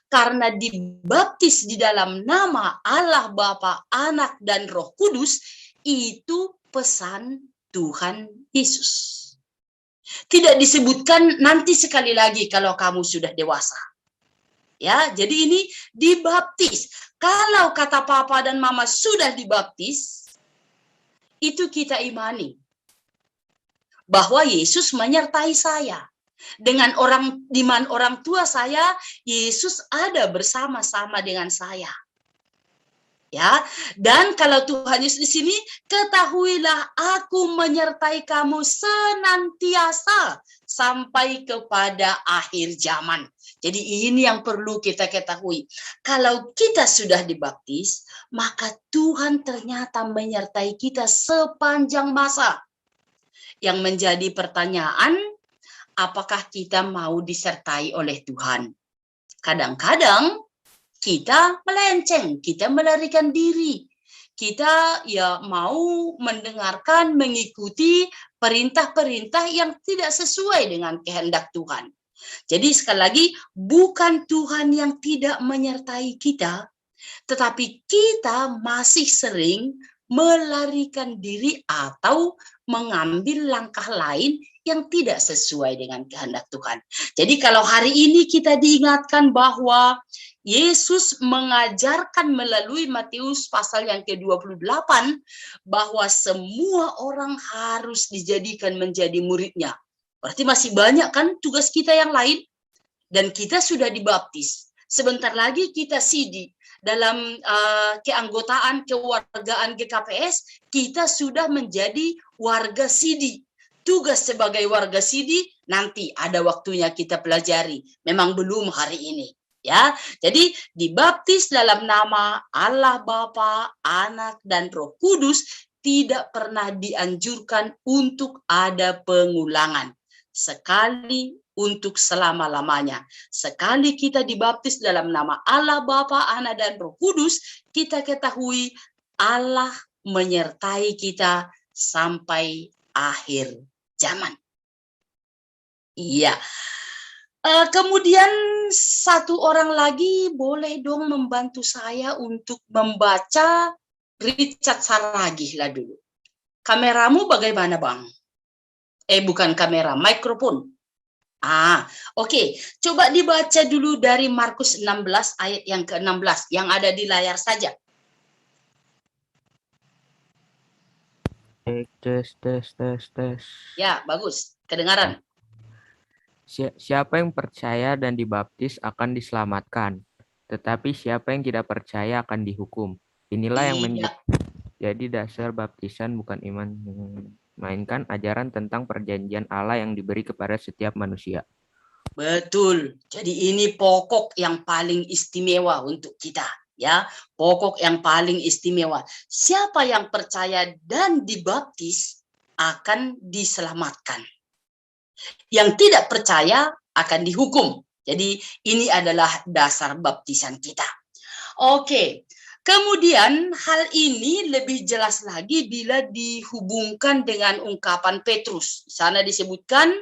Karena dibaptis di dalam nama Allah Bapa, Anak, dan Roh Kudus, itu pesan Tuhan Yesus. Tidak disebutkan nanti sekali lagi kalau kamu sudah dewasa. Ya, jadi ini dibaptis. Kalau kata papa dan mama sudah dibaptis, itu kita imani bahwa Yesus menyertai saya. Dengan orang tua saya, Yesus ada bersama-sama dengan saya. Ya, dan kalau Tuhan Yesus di sini, ketahuilah aku menyertai kamu senantiasa sampai kepada akhir zaman. Jadi ini yang perlu kita ketahui. Kalau kita sudah dibaptis, maka Tuhan ternyata menyertai kita sepanjang masa. Yang menjadi pertanyaan, apakah kita mau disertai oleh Tuhan? Kadang-kadang kita melenceng, kita melarikan diri. Kita ya mau mendengarkan, mengikuti perintah-perintah yang tidak sesuai dengan kehendak Tuhan. Jadi sekali lagi, bukan Tuhan yang tidak menyertai kita, tetapi kita masih sering melarikan diri atau mengambil langkah lain yang tidak sesuai dengan kehendak Tuhan. Jadi kalau hari ini kita diingatkan bahwa Yesus mengajarkan melalui Matius pasal yang ke-28 bahwa semua orang harus dijadikan menjadi muridnya. Berarti masih banyak kan tugas kita yang lain, dan kita sudah dibaptis. Sebentar lagi kita sidi dalam keanggotaan kewargaan GKPS, kita sudah menjadi warga sidi. tugas sebagai warga Sidi nanti ada waktunya kita pelajari. Memang belum hari ini. Ya, jadi dibaptis dalam nama Allah Bapa, Anak, dan Roh Kudus tidak pernah dianjurkan untuk ada pengulangan. Sekali untuk selama-lamanya. Sekali kita dibaptis dalam nama Allah Bapa, Anak, dan Roh Kudus, kita ketahui Allah menyertai kita sampai akhir zaman. Iya. Kemudian satu orang lagi boleh dong membantu saya untuk membaca Richard Saragih lah dulu. Kameramu bagaimana, Bang? Bukan kamera, mikrofon. Oke. Coba dibaca dulu dari Markus 16 ayat yang ke-16 yang ada di layar saja. Tes. Ya, bagus. Kedengaran. Siapa yang percaya dan dibaptis akan diselamatkan, tetapi siapa yang tidak percaya akan dihukum. Inilah yang menjadi dasar baptisan, bukan iman, melainkan ajaran tentang perjanjian Allah yang diberi kepada setiap manusia. Betul. Jadi ini pokok yang paling istimewa untuk kita. Ya, pokok yang paling istimewa. Siapa yang percaya dan dibaptis akan diselamatkan. Yang tidak percaya akan dihukum. Jadi ini adalah dasar baptisan kita. Oke. Kemudian hal ini lebih jelas lagi bila dihubungkan dengan ungkapan Petrus. Di sana disebutkan,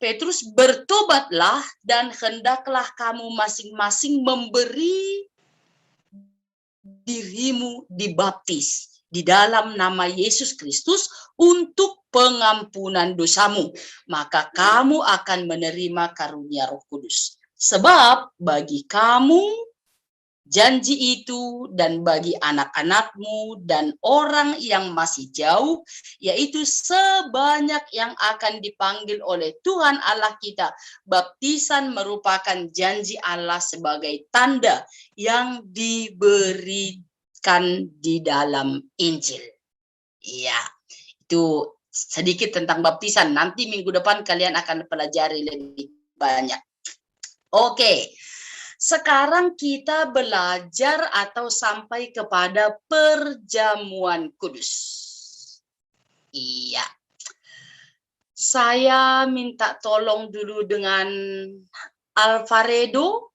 Petrus, bertobatlah dan hendaklah kamu masing-masing memberi dirimu dibaptis di dalam nama Yesus Kristus untuk pengampunan dosamu, maka kamu akan menerima karunia Roh Kudus. Sebab bagi kamu janji itu, dan bagi anak-anakmu dan orang yang masih jauh, yaitu sebanyak yang akan dipanggil oleh Tuhan Allah kita. Baptisan merupakan janji Allah sebagai tanda yang diberikan di dalam Injil. Iya, itu sedikit tentang baptisan. Nanti minggu depan kalian akan pelajari lebih banyak. Oke. Sekarang kita belajar atau sampai kepada perjamuan kudus. Iya. Saya minta tolong dulu dengan Alvaredo.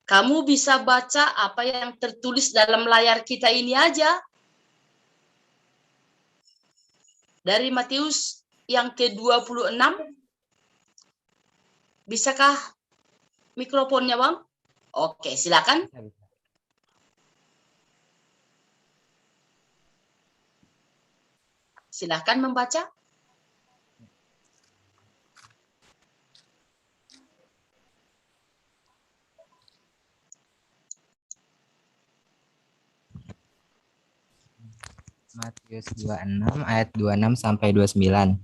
Kamu bisa baca apa yang tertulis dalam layar kita ini aja. Dari Matius yang ke-26. Bisakah mikrofonnya, Bang? Oke, silakan. Silakan membaca. Matius 26 ayat 26 sampai 29.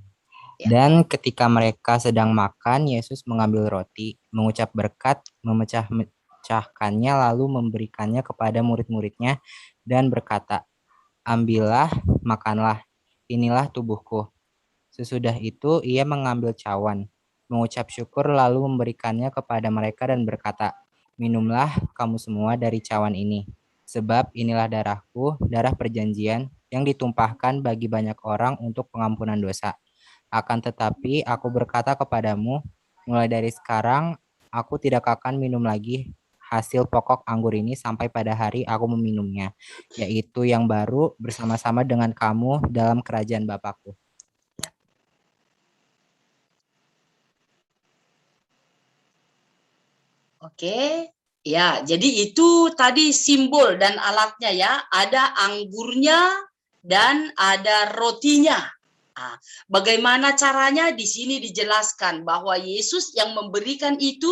Dan ketika mereka sedang makan, Yesus mengambil roti, mengucap berkat, memecah-mecahkannya, lalu memberikannya kepada murid-muridnya dan berkata, "Ambillah, makanlah, inilah tubuhku." Sesudah itu ia mengambil cawan, mengucap syukur, lalu memberikannya kepada mereka dan berkata, "Minumlah kamu semua dari cawan ini, sebab inilah darahku, darah perjanjian yang ditumpahkan bagi banyak orang untuk pengampunan dosa. Akan tetapi aku berkata kepadamu, mulai dari sekarang aku tidak akan minum lagi hasil pokok anggur ini sampai pada hari aku meminumnya, yaitu yang baru bersama-sama dengan kamu dalam kerajaan Bapakku." Oke, ya, jadi itu tadi simbol dan alatnya ya. Ada anggurnya dan ada rotinya. Bagaimana caranya? Di sini dijelaskan bahwa Yesus yang memberikan itu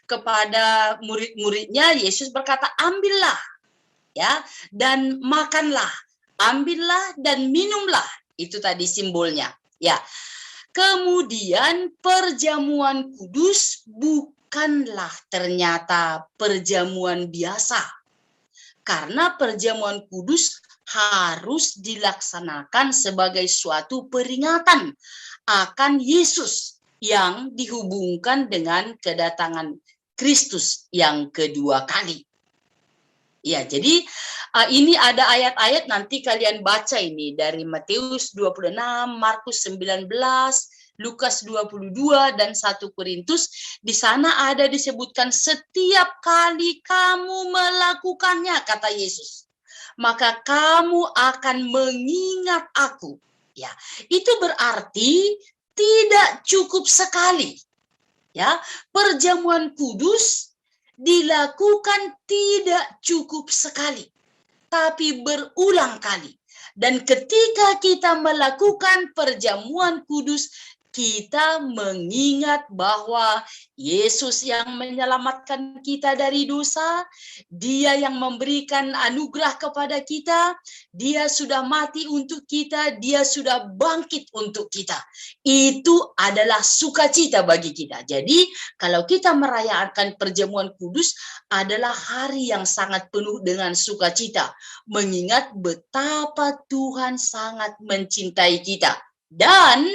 kepada murid-muridnya. Yesus berkata, ambillah, ya, dan makanlah, ambillah dan minumlah. Itu tadi simbolnya, ya. Kemudian perjamuan kudus bukanlah ternyata perjamuan biasa, karena perjamuan kudus harus dilaksanakan sebagai suatu peringatan akan Yesus yang dihubungkan dengan kedatangan Kristus yang kedua kali. Ya, jadi ini ada ayat-ayat nanti kalian baca ini dari Matius 26, Markus 19, Lukas 22 dan 1 Korintus. Di sana ada disebutkan setiap kali kamu melakukannya, kata Yesus, maka kamu akan mengingat aku. Ya, itu berarti tidak cukup sekali. Ya, perjamuan kudus dilakukan tidak cukup sekali, tapi berulang kali. Dan ketika kita melakukan perjamuan kudus, kita mengingat bahwa Yesus yang menyelamatkan kita dari dosa, Dia yang memberikan anugerah kepada kita, Dia sudah mati untuk kita, Dia sudah bangkit untuk kita. Itu adalah sukacita bagi kita. Jadi kalau kita merayakan perjamuan kudus adalah hari yang sangat penuh dengan sukacita, mengingat betapa Tuhan sangat mencintai kita. Dan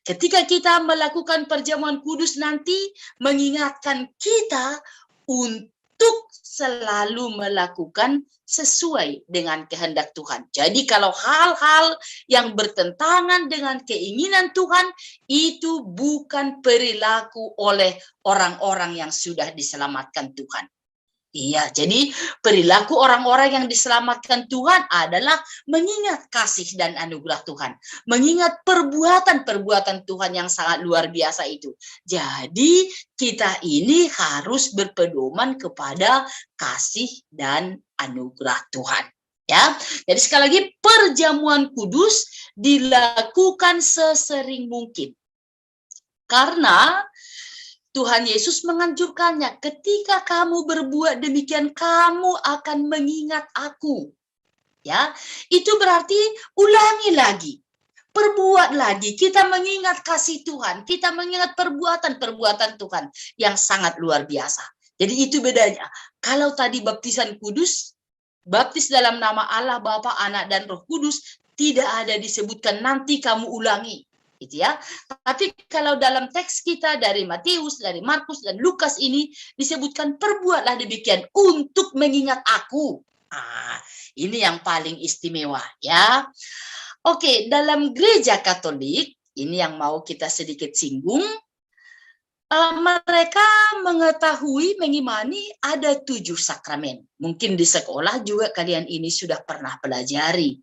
ketika kita melakukan perjamuan kudus nanti mengingatkan kita untuk selalu melakukan sesuai dengan kehendak Tuhan. Jadi kalau hal-hal yang bertentangan dengan keinginan Tuhan itu bukan perilaku oleh orang-orang yang sudah diselamatkan Tuhan. Iya, jadi perilaku orang-orang yang diselamatkan Tuhan adalah mengingat kasih dan anugerah Tuhan. Mengingat perbuatan-perbuatan Tuhan yang sangat luar biasa itu. Jadi kita ini harus berpedoman kepada kasih dan anugerah Tuhan. Ya, jadi sekali lagi perjamuan kudus dilakukan sesering mungkin. Karena Tuhan Yesus menganjurkannya, ketika kamu berbuat demikian, kamu akan mengingat aku. Ya, itu berarti ulangi lagi, perbuat lagi. Kita mengingat kasih Tuhan, kita mengingat perbuatan-perbuatan Tuhan yang sangat luar biasa. Jadi itu bedanya. Kalau tadi baptisan kudus, baptis dalam nama Allah, Bapa, Anak, dan Roh Kudus, tidak ada disebutkan nanti kamu ulangi. Gitu ya. Tapi kalau dalam teks kita dari Matius, dari Markus dan Lukas ini disebutkan perbuatlah demikian untuk mengingat aku. Ini yang paling istimewa ya. Oke, dalam gereja Katolik ini yang mau kita sedikit singgung. Mereka mengetahui, mengimani ada 7 sakramen. Mungkin di sekolah juga kalian ini sudah pernah pelajari.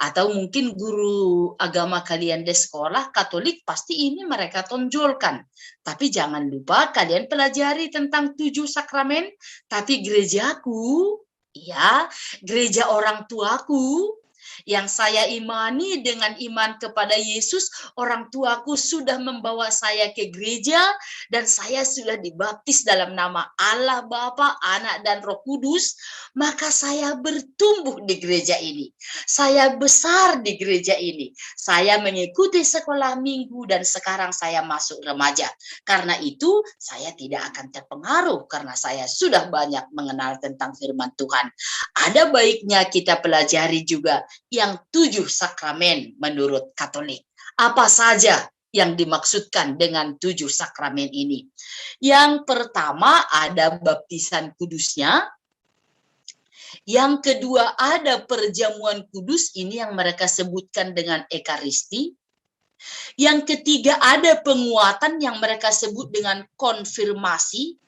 Atau mungkin guru agama kalian di sekolah Katolik pasti ini mereka tonjolkan. Tapi jangan lupa kalian pelajari tentang 7 sakramen. Tapi gerejaku, ya, gereja orang tuaku, yang saya imani dengan iman kepada Yesus, orang tuaku sudah membawa saya ke gereja dan saya sudah dibaptis dalam nama Allah Bapa, Anak dan Roh Kudus, maka saya bertumbuh di gereja ini. Saya besar di gereja ini. Saya mengikuti sekolah minggu dan sekarang saya masuk remaja. Karena itu saya tidak akan terpengaruh karena saya sudah banyak mengenal tentang firman Tuhan. Ada baiknya kita pelajari juga yang 7 sakramen menurut Katolik. Apa saja yang dimaksudkan dengan 7 sakramen ini? Yang pertama ada baptisan kudusnya. Yang kedua ada perjamuan kudus, ini yang mereka sebutkan dengan ekaristi. Yang ketiga ada penguatan yang mereka sebut dengan konfirmasi.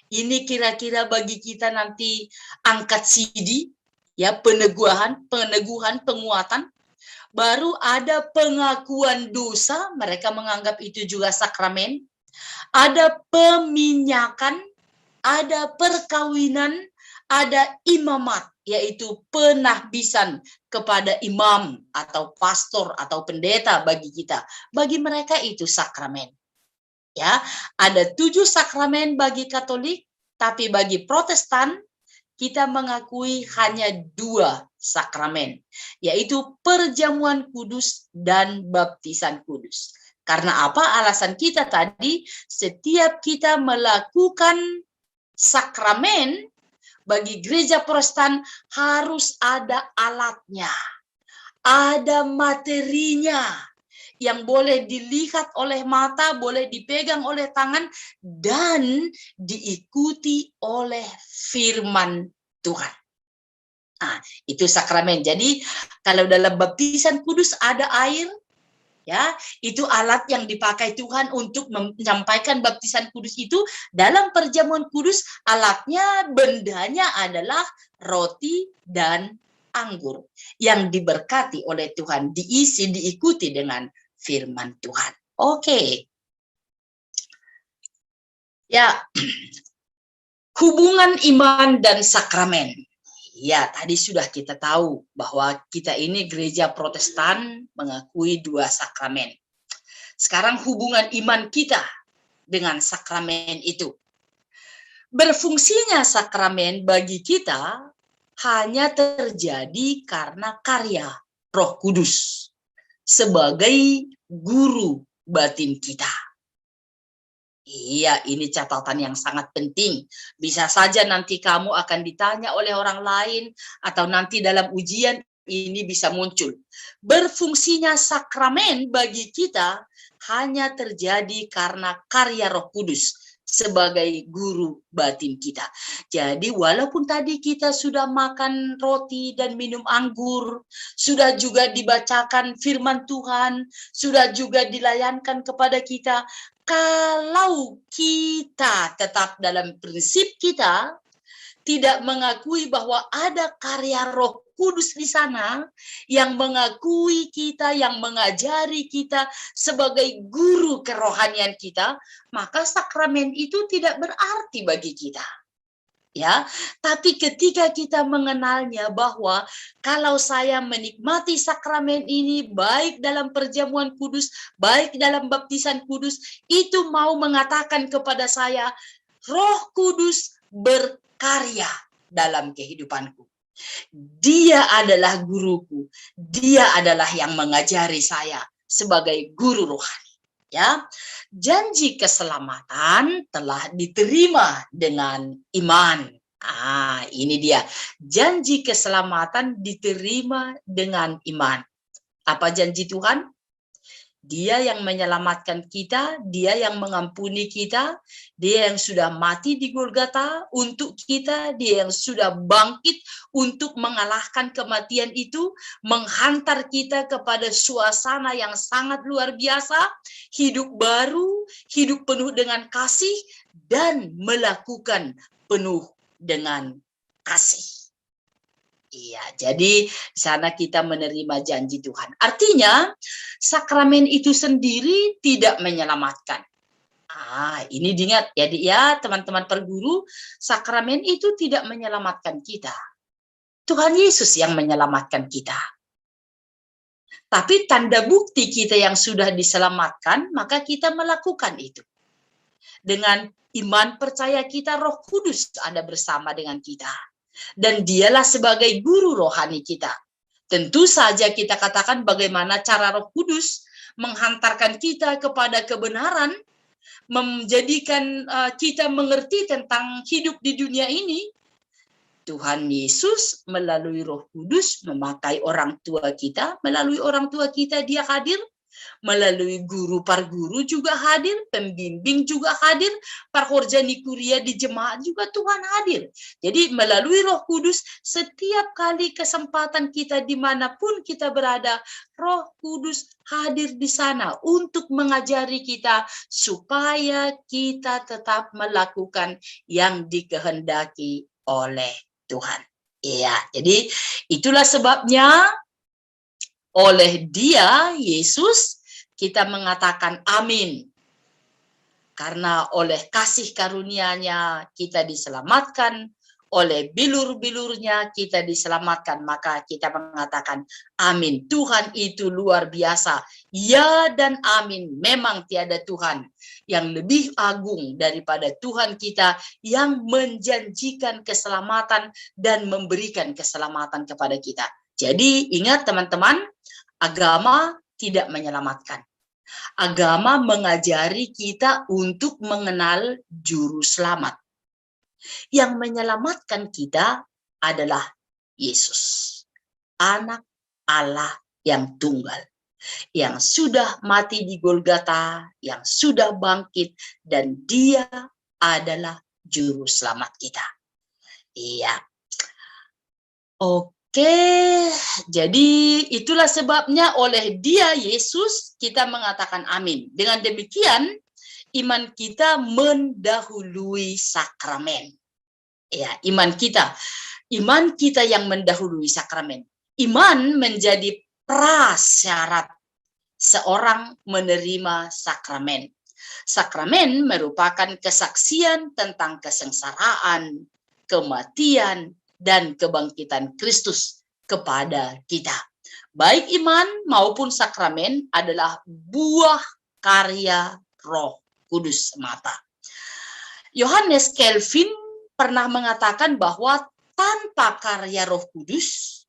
Ini kira-kira bagi kita nanti angkat CD. Ya, peneguhan, penguatan. Baru ada pengakuan dosa, mereka menganggap itu juga sakramen. Ada peminyakan, ada perkawinan, ada imamat, yaitu penahbisan kepada imam atau pastor atau pendeta bagi kita. Bagi mereka itu sakramen. Ya, ada 7 sakramen bagi Katolik, tapi bagi Protestan kita mengakui hanya 2 sakramen, yaitu perjamuan kudus dan baptisan kudus. Karena apa? Alasan kita tadi, setiap kita melakukan sakramen, Bagi gereja Protestan harus ada alatnya, ada materinya yang boleh dilihat oleh mata, boleh dipegang oleh tangan, dan diikuti oleh firman Tuhan. Nah, itu sakramen. Jadi kalau dalam baptisan kudus ada air, ya, itu alat yang dipakai Tuhan untuk menyampaikan baptisan kudus itu. Dalam perjamuan kudus, alatnya, bendanya adalah roti dan anggur yang diberkati oleh Tuhan, diisi, diikuti dengan firman Tuhan. Oke. Ya, hubungan iman dan sakramen. Ya, tadi sudah kita tahu bahwa kita ini gereja Protestan mengakui 2 sakramen. Sekarang hubungan iman kita dengan sakramen itu. Berfungsinya sakramen bagi kita hanya terjadi karena karya Roh Kudus sebagai guru batin kita. Iya, ini catatan yang sangat penting. Bisa saja nanti kamu akan ditanya oleh orang lain, atau nanti dalam ujian ini bisa muncul. Berfungsinya sakramen bagi kita hanya terjadi karena karya Roh Kudus sebagai guru batin kita. Jadi walaupun tadi kita sudah makan roti dan minum anggur, sudah juga dibacakan firman Tuhan, sudah juga dilayankan kepada kita, kalau kita tetap dalam prinsip kita tidak mengakui bahwa ada karya Roh Kudus di sana yang mengakui kita, yang mengajari kita sebagai guru kerohanian kita, maka sakramen itu tidak berarti bagi kita. Ya, tapi ketika kita mengenalnya bahwa kalau saya menikmati sakramen ini baik dalam perjamuan kudus, baik dalam baptisan kudus, itu mau mengatakan kepada saya, Roh Kudus berkarya dalam kehidupanku. Dia adalah guruku, dia adalah yang mengajari saya sebagai guru rohani. Ya, janji keselamatan telah diterima dengan iman. Ini dia. Janji keselamatan diterima dengan iman. Apa janji Tuhan? Dia yang menyelamatkan kita, dia yang mengampuni kita, dia yang sudah mati di Golgota untuk kita, dia yang sudah bangkit untuk mengalahkan kematian itu, menghantar kita kepada suasana yang sangat luar biasa, hidup baru, hidup penuh dengan kasih, dan melakukan penuh dengan kasih. Iya, jadi di sana kita menerima janji Tuhan. Artinya, sakramen itu sendiri tidak menyelamatkan. Ini diingat ya teman-teman perguru, sakramen itu tidak menyelamatkan kita. Tuhan Yesus yang menyelamatkan kita. Tapi tanda bukti kita yang sudah diselamatkan, maka kita melakukan itu. Dengan iman percaya kita, Roh Kudus ada bersama dengan kita. Dan dialah sebagai guru rohani kita. Tentu saja kita katakan bagaimana cara Roh Kudus menghantarkan kita kepada kebenaran, menjadikan kita mengerti tentang hidup di dunia ini. Tuhan Yesus melalui Roh Kudus memakai orang tua kita, melalui orang tua kita dia hadir, melalui guru parguru juga hadir, pembimbing juga hadir, parhorjani kuria di jemaat juga Tuhan hadir. Jadi melalui Roh Kudus setiap kali kesempatan kita dimanapun kita berada, Roh Kudus hadir di sana untuk mengajari kita supaya kita tetap melakukan yang dikehendaki oleh Tuhan. Iya, jadi itulah sebabnya oleh Dia, Yesus, kita mengatakan amin. Karena oleh kasih karunia-Nya kita diselamatkan, oleh bilur-bilurnya kita diselamatkan, maka kita mengatakan amin. Tuhan itu luar biasa. Ya dan amin. Memang tiada Tuhan yang lebih agung daripada Tuhan kita yang menjanjikan keselamatan dan memberikan keselamatan kepada kita. Jadi ingat teman-teman, agama tidak menyelamatkan. Agama mengajari kita untuk mengenal juru selamat. Yang menyelamatkan kita adalah Yesus, anak Allah yang tunggal, yang sudah mati di Golgota, yang sudah bangkit, dan dia adalah juru selamat kita. Iya. Oke, jadi itulah sebabnya oleh dia Yesus kita mengatakan amin. Dengan demikian iman kita mendahului sakramen. Ya, iman kita yang mendahului sakramen. Iman menjadi prasyarat seorang menerima sakramen. Sakramen merupakan kesaksian tentang kesengsaraan, kematian, dan kebangkitan Kristus kepada kita. Baik iman maupun sakramen adalah buah karya Roh Kudus semata. Yohanes Calvin pernah mengatakan bahwa tanpa karya Roh Kudus,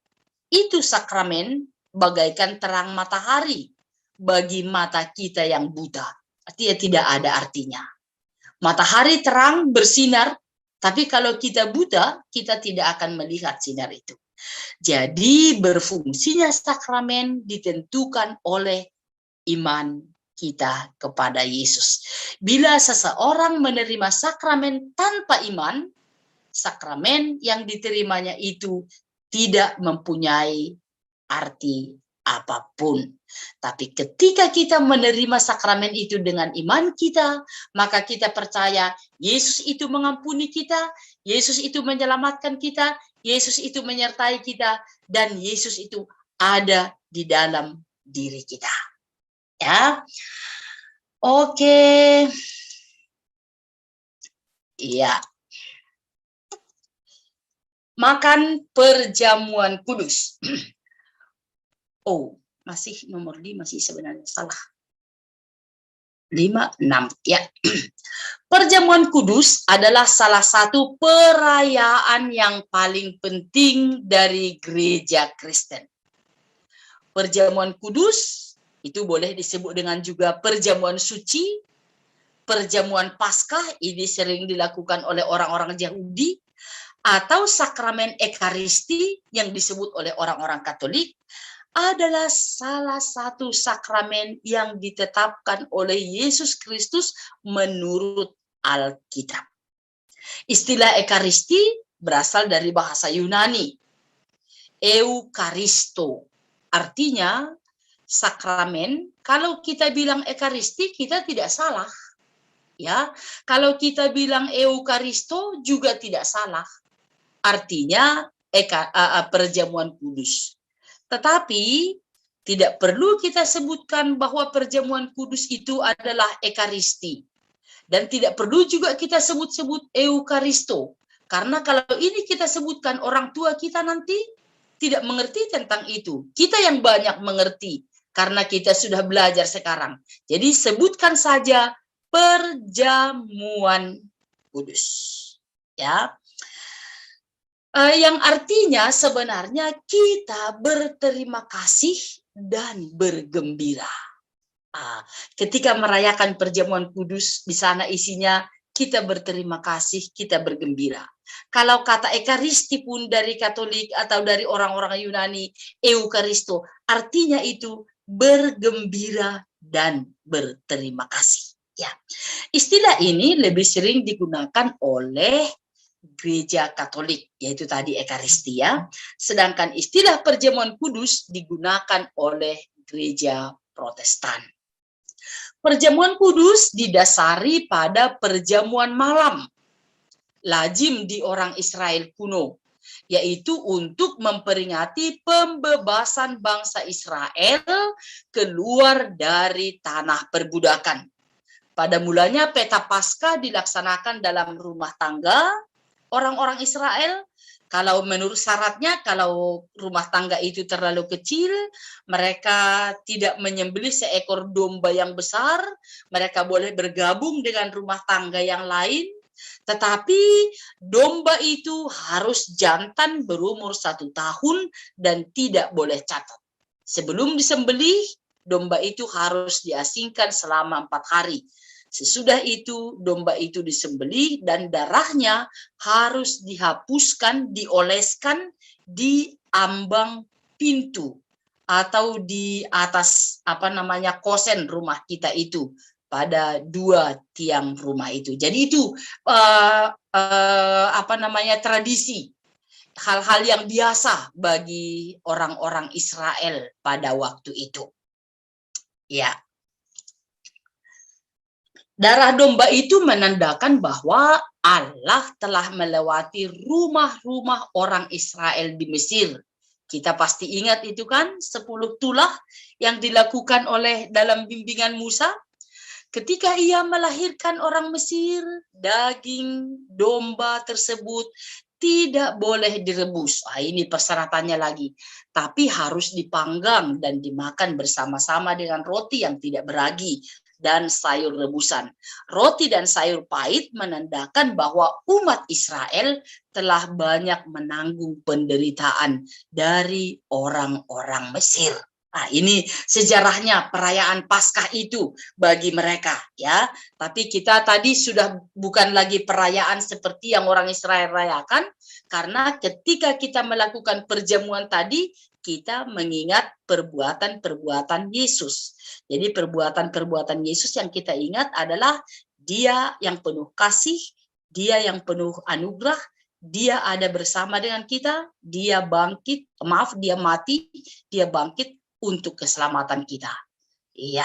itu sakramen bagaikan terang matahari bagi mata kita yang buta. Artinya tidak ada artinya. Matahari terang bersinar, tapi kalau kita buta, kita tidak akan melihat sinar itu. Jadi berfungsinya sakramen ditentukan oleh iman kita kepada Yesus. Bila seseorang menerima sakramen tanpa iman, sakramen yang diterimanya itu tidak mempunyai arti apapun. Tapi ketika kita menerima sakramen itu dengan iman kita, maka kita percaya Yesus itu mengampuni kita, Yesus itu menyelamatkan kita, Yesus itu menyertai kita, dan Yesus itu ada di dalam diri kita. Ya, oke. Iya. Makan perjamuan kudus. Oh, masih nomor 5 sih sebenarnya, salah. 5, 6, ya. Perjamuan kudus adalah salah satu perayaan yang paling penting dari gereja Kristen. Perjamuan kudus itu boleh disebut dengan juga perjamuan suci, perjamuan Paskah, ini sering dilakukan oleh orang-orang Yahudi, atau sakramen Ekaristi yang disebut oleh orang-orang Katolik, adalah salah satu sakramen yang ditetapkan oleh Yesus Kristus menurut Alkitab. Istilah Ekaristi berasal dari bahasa Yunani, Eukaristo, artinya sakramen. Kalau kita bilang Ekaristi, kita tidak salah. Ya, kalau kita bilang Eukaristo juga tidak salah. Artinya perjamuan kudus. Tetapi tidak perlu kita sebutkan bahwa perjamuan kudus itu adalah Ekaristi. Dan tidak perlu juga kita sebut-sebut Eukaristo. Karena kalau ini kita sebutkan, orang tua kita nanti tidak mengerti tentang itu. Kita yang banyak mengerti karena kita sudah belajar sekarang. Jadi sebutkan saja perjamuan kudus. Ya. Yang artinya sebenarnya kita berterima kasih dan bergembira. Ketika merayakan perjamuan kudus, di sana isinya kita berterima kasih, kita bergembira. Kalau kata Ekaristi pun dari Katolik atau dari orang-orang Yunani, Eukaristo, artinya itu bergembira dan berterima kasih. Ya, istilah ini lebih sering digunakan oleh gereja Katolik, yaitu tadi Ekaristia, sedangkan istilah perjamuan kudus digunakan oleh gereja Protestan. Perjamuan kudus didasari pada perjamuan malam, lazim di orang Israel kuno, yaitu untuk memperingati pembebasan bangsa Israel keluar dari tanah perbudakan. Pada mulanya pesta Paskah dilaksanakan dalam rumah tangga orang-orang Israel. Kalau menurut syaratnya, kalau rumah tangga itu terlalu kecil, mereka tidak menyembelih seekor domba yang besar, mereka boleh bergabung dengan rumah tangga yang lain, tetapi domba itu harus jantan berumur 1 tahun dan tidak boleh catat. Sebelum disembelih, domba itu harus diasingkan selama 4 hari. Sesudah itu domba itu disembelih dan darahnya harus dihapuskan, dioleskan di ambang pintu atau di atas kosen rumah kita itu, pada 2 tiang rumah itu. Jadi itu tradisi, hal-hal yang biasa bagi orang-orang Israel pada waktu itu. Ya. Darah domba itu menandakan bahwa Allah telah melewati rumah-rumah orang Israel di Mesir. Kita pasti ingat itu kan, 10 tulah yang dilakukan oleh dalam bimbingan Musa. Ketika ia melahirkan orang Mesir, daging domba tersebut tidak boleh direbus. Ini persyaratannya lagi. Tapi harus dipanggang dan dimakan bersama-sama dengan roti yang tidak beragi dan sayur rebusan. Roti dan sayur pahit menandakan bahwa umat Israel telah banyak menanggung penderitaan dari orang-orang Mesir. Nah, ini sejarahnya perayaan Paskah itu bagi mereka, ya. Tapi kita tadi sudah bukan lagi perayaan seperti yang orang Israel rayakan, karena ketika kita melakukan perjamuan tadi, kita mengingat perbuatan-perbuatan Yesus. Jadi perbuatan-perbuatan Yesus yang kita ingat adalah Dia yang penuh kasih, Dia yang penuh anugerah, Dia ada bersama dengan kita, Dia mati, Dia bangkit untuk keselamatan kita. Iya.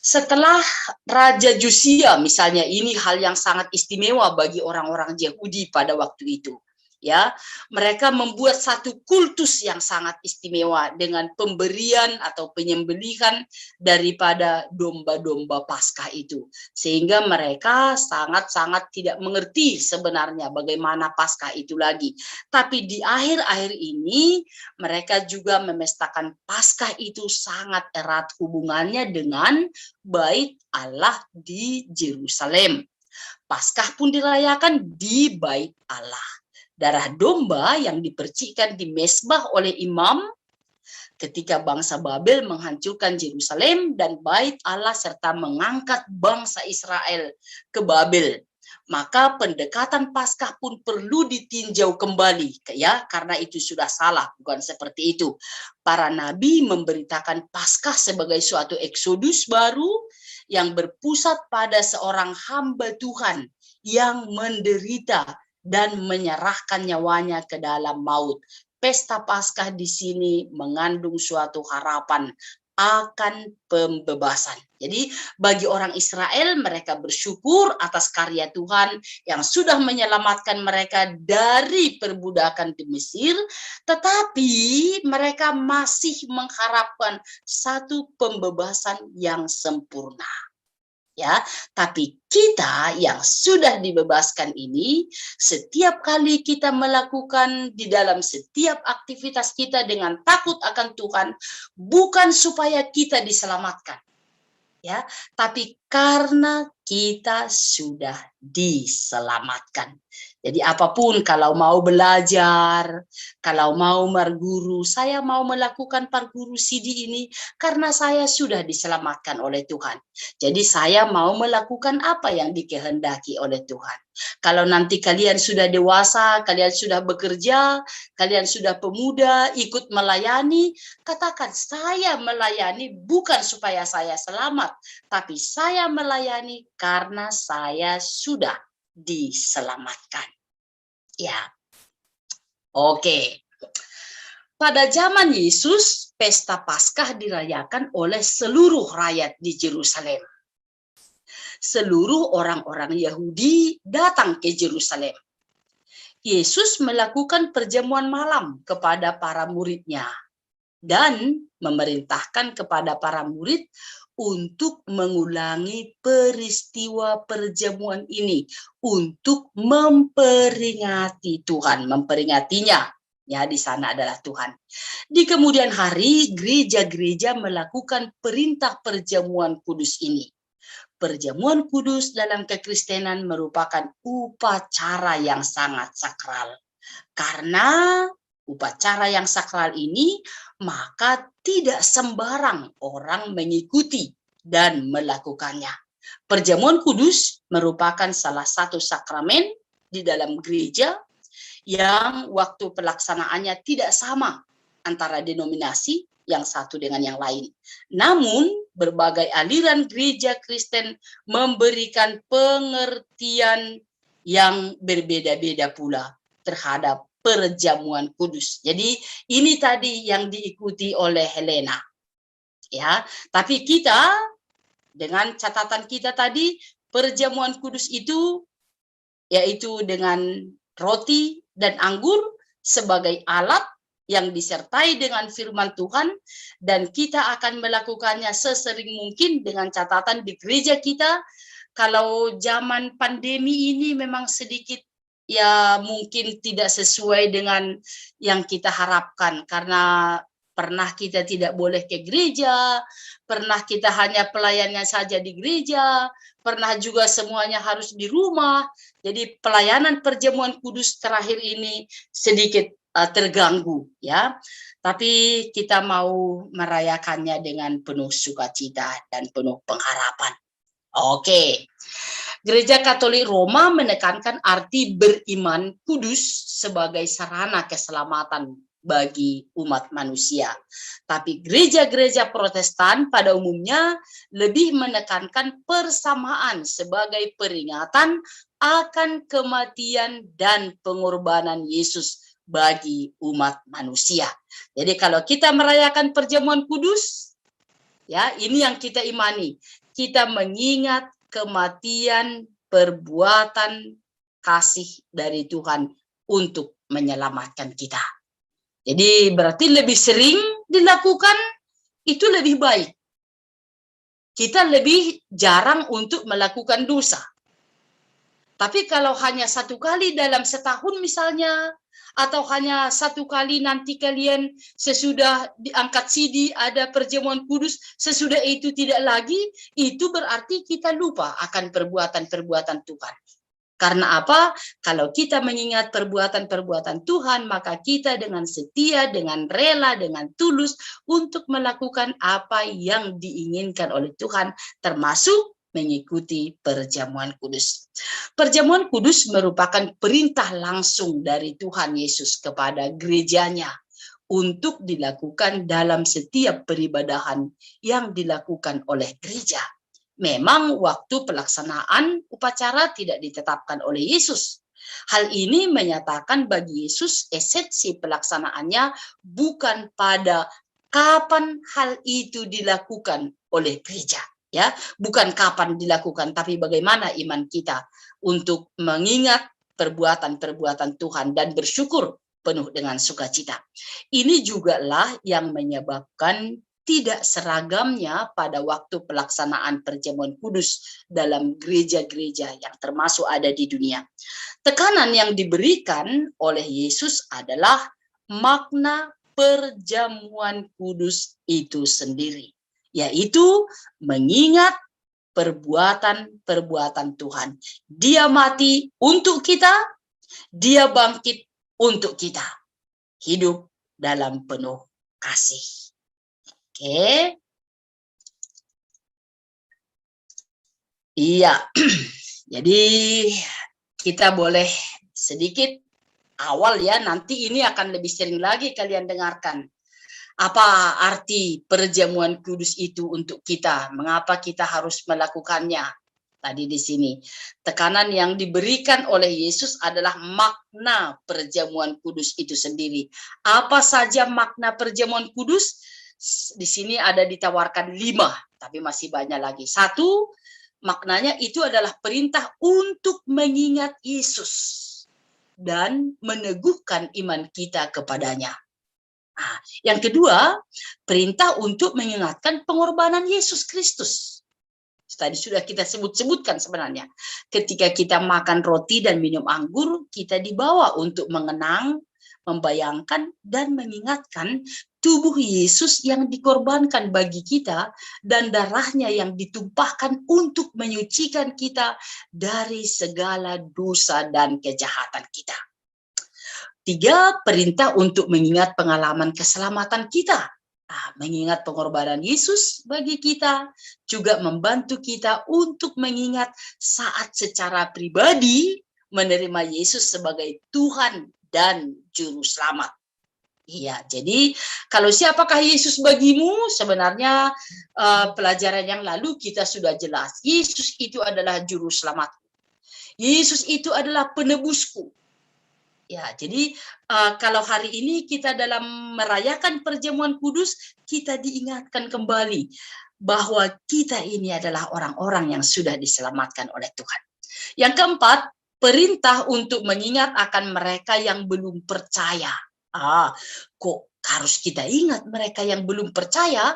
Setelah Raja Josia, misalnya, ini hal yang sangat istimewa bagi orang-orang Yahudi pada waktu itu. Ya, mereka membuat satu kultus yang sangat istimewa dengan pemberian atau penyembelihan daripada domba-domba Paskah itu, sehingga mereka sangat-sangat tidak mengerti sebenarnya bagaimana Paskah itu lagi. Tapi di akhir-akhir ini mereka juga memestakan Paskah itu sangat erat hubungannya dengan Bait Allah di Yerusalem. Paskah pun dirayakan di Bait Allah. Darah domba yang dipercikkan di mezbah oleh imam ketika bangsa Babel menghancurkan Yerusalem dan Bait Allah serta mengangkat bangsa Israel ke Babel. Maka pendekatan Paskah pun perlu ditinjau kembali, ya, karena itu sudah salah, bukan seperti itu. Para nabi memberitakan Paskah sebagai suatu eksodus baru yang berpusat pada seorang hamba Tuhan yang menderita dan menyerahkan nyawanya ke dalam maut. Pesta Paskah di sini mengandung suatu harapan akan pembebasan. Jadi bagi orang Israel, mereka bersyukur atas karya Tuhan yang sudah menyelamatkan mereka dari perbudakan di Mesir, tetapi mereka masih mengharapkan satu pembebasan yang sempurna. Ya, tapi kita yang sudah dibebaskan ini, setiap kali kita melakukan di dalam setiap aktivitas kita dengan takut akan Tuhan, bukan supaya kita diselamatkan, ya, tapi karena kita sudah diselamatkan. Jadi apapun, kalau mau belajar, kalau mau marguru, saya mau melakukan parguru CD ini karena saya sudah diselamatkan oleh Tuhan. Jadi saya mau melakukan apa yang dikehendaki oleh Tuhan. Kalau nanti kalian sudah dewasa, kalian sudah bekerja, kalian sudah pemuda, ikut melayani, katakan saya melayani bukan supaya saya selamat, tapi saya melayani karena saya sudah diselamatkan. Ya, oke. Pada zaman Yesus, pesta Paskah dirayakan oleh seluruh rakyat di Yerusalem. Seluruh orang-orang Yahudi datang ke Yerusalem. Yesus melakukan perjamuan malam kepada para muridnya dan memerintahkan kepada para murid untuk mengulangi peristiwa perjamuan ini, untuk memperingati Tuhan, memperingatinya. Ya, di sana adalah Tuhan. Di kemudian hari, gereja-gereja melakukan perintah perjamuan kudus ini. Perjamuan kudus dalam kekristenan merupakan upacara yang sangat sakral. Karena upacara yang sakral ini, maka tidak sembarang orang mengikuti dan melakukannya. Perjamuan kudus merupakan salah satu sakramen di dalam gereja yang waktu pelaksanaannya tidak sama antara denominasi yang satu dengan yang lain. Namun, berbagai aliran gereja Kristen memberikan pengertian yang berbeda-beda pula terhadap perjamuan kudus. Jadi, ini tadi yang diikuti oleh Helena. Ya, tapi kita dengan catatan kita tadi, perjamuan kudus itu yaitu dengan roti dan anggur sebagai alat yang disertai dengan firman Tuhan, dan kita akan melakukannya sesering mungkin dengan catatan di gereja kita. Kalau zaman pandemi ini memang sedikit ya mungkin tidak sesuai dengan yang kita harapkan, karena pernah kita tidak boleh ke gereja, pernah kita hanya pelayannya saja di gereja, pernah juga semuanya harus di rumah. Jadi pelayanan perjamuan kudus terakhir ini sedikit terganggu, ya. Tapi kita mau merayakannya dengan penuh sukacita dan penuh pengharapan. Oke. Gereja Katolik Roma menekankan arti beriman kudus sebagai sarana keselamatan bagi umat manusia. Tapi gereja-gereja Protestan pada umumnya lebih menekankan persamaan sebagai peringatan akan kematian dan pengorbanan Yesus bagi umat manusia. Jadi kalau kita merayakan perjamuan kudus, ya ini yang kita imani. Kita mengingat kematian perbuatan kasih dari Tuhan untuk menyelamatkan kita. Jadi berarti lebih sering dilakukan itu lebih baik. Kita lebih jarang untuk melakukan dosa. Tapi kalau hanya satu kali dalam setahun misalnya, atau hanya satu kali nanti kalian sesudah diangkat CD ada perjamuan kudus, sesudah itu tidak lagi, itu berarti kita lupa akan perbuatan-perbuatan Tuhan. Karena apa? Kalau kita mengingat perbuatan-perbuatan Tuhan, maka kita dengan setia, dengan rela, dengan tulus untuk melakukan apa yang diinginkan oleh Tuhan, termasuk mengikuti perjamuan kudus. Perjamuan kudus merupakan perintah langsung dari Tuhan Yesus kepada gerejanya untuk dilakukan dalam setiap peribadahan yang dilakukan oleh gereja. Memang waktu pelaksanaan upacara tidak ditetapkan oleh Yesus. Hal ini menyatakan bagi Yesus esensi pelaksanaannya bukan pada kapan hal itu dilakukan oleh gereja. Ya, bukan kapan dilakukan, tapi bagaimana iman kita untuk mengingat perbuatan-perbuatan Tuhan dan bersyukur penuh dengan sukacita. Ini jugalah yang menyebabkan tidak seragamnya pada waktu pelaksanaan perjamuan kudus dalam gereja-gereja yang termasuk ada di dunia. Tekanan yang diberikan oleh Yesus adalah makna perjamuan kudus itu sendiri, yaitu mengingat perbuatan-perbuatan Tuhan. Dia mati untuk kita, dia bangkit untuk kita. Hidup dalam penuh kasih. Oke. Iya. Jadi kita boleh sedikit awal ya, nanti ini akan lebih sering lagi kalian dengarkan. Apa arti perjamuan kudus itu untuk kita? Mengapa kita harus melakukannya? Tadi di sini tekanan yang diberikan oleh Yesus adalah makna perjamuan kudus itu sendiri. Apa saja makna perjamuan kudus? Di sini ada ditawarkan 5, tapi masih banyak lagi. 1, maknanya itu adalah perintah untuk mengingat Yesus dan meneguhkan iman kita kepadanya. Nah, yang kedua, perintah untuk mengingatkan pengorbanan Yesus Kristus. Tadi sudah kita sebutkan sebenarnya. Ketika kita makan roti dan minum anggur, kita dibawa untuk mengenang, membayangkan, dan mengingatkan tubuh Yesus yang dikorbankan bagi kita dan darahnya yang ditumpahkan untuk menyucikan kita dari segala dosa dan kejahatan kita. 3, perintah untuk mengingat pengalaman keselamatan kita. Mengingat pengorbanan Yesus bagi kita, juga membantu kita untuk mengingat saat secara pribadi menerima Yesus sebagai Tuhan dan Juru Selamat. Iya, jadi kalau siapakah Yesus bagimu? Sebenarnya pelajaran yang lalu kita sudah jelas. Yesus itu adalah Juru Selamat. Yesus itu adalah penebusku. Ya, jadi kalau hari ini kita dalam merayakan perjamuan kudus, kita diingatkan kembali bahwa kita ini adalah orang-orang yang sudah diselamatkan oleh Tuhan. Yang keempat, perintah untuk mengingat akan mereka yang belum percaya. Kok harus kita ingat mereka yang belum percaya?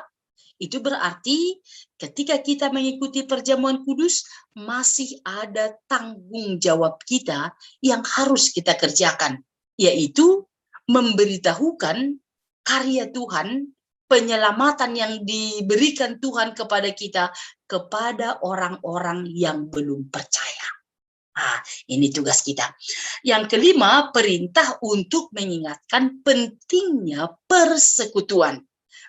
Itu berarti ketika kita mengikuti perjamuan kudus, masih ada tanggung jawab kita yang harus kita kerjakan, yaitu memberitahukan karya Tuhan, penyelamatan yang diberikan Tuhan kepada kita, kepada orang-orang yang belum percaya. Ini tugas kita. Yang kelima, perintah untuk mengingatkan pentingnya persekutuan.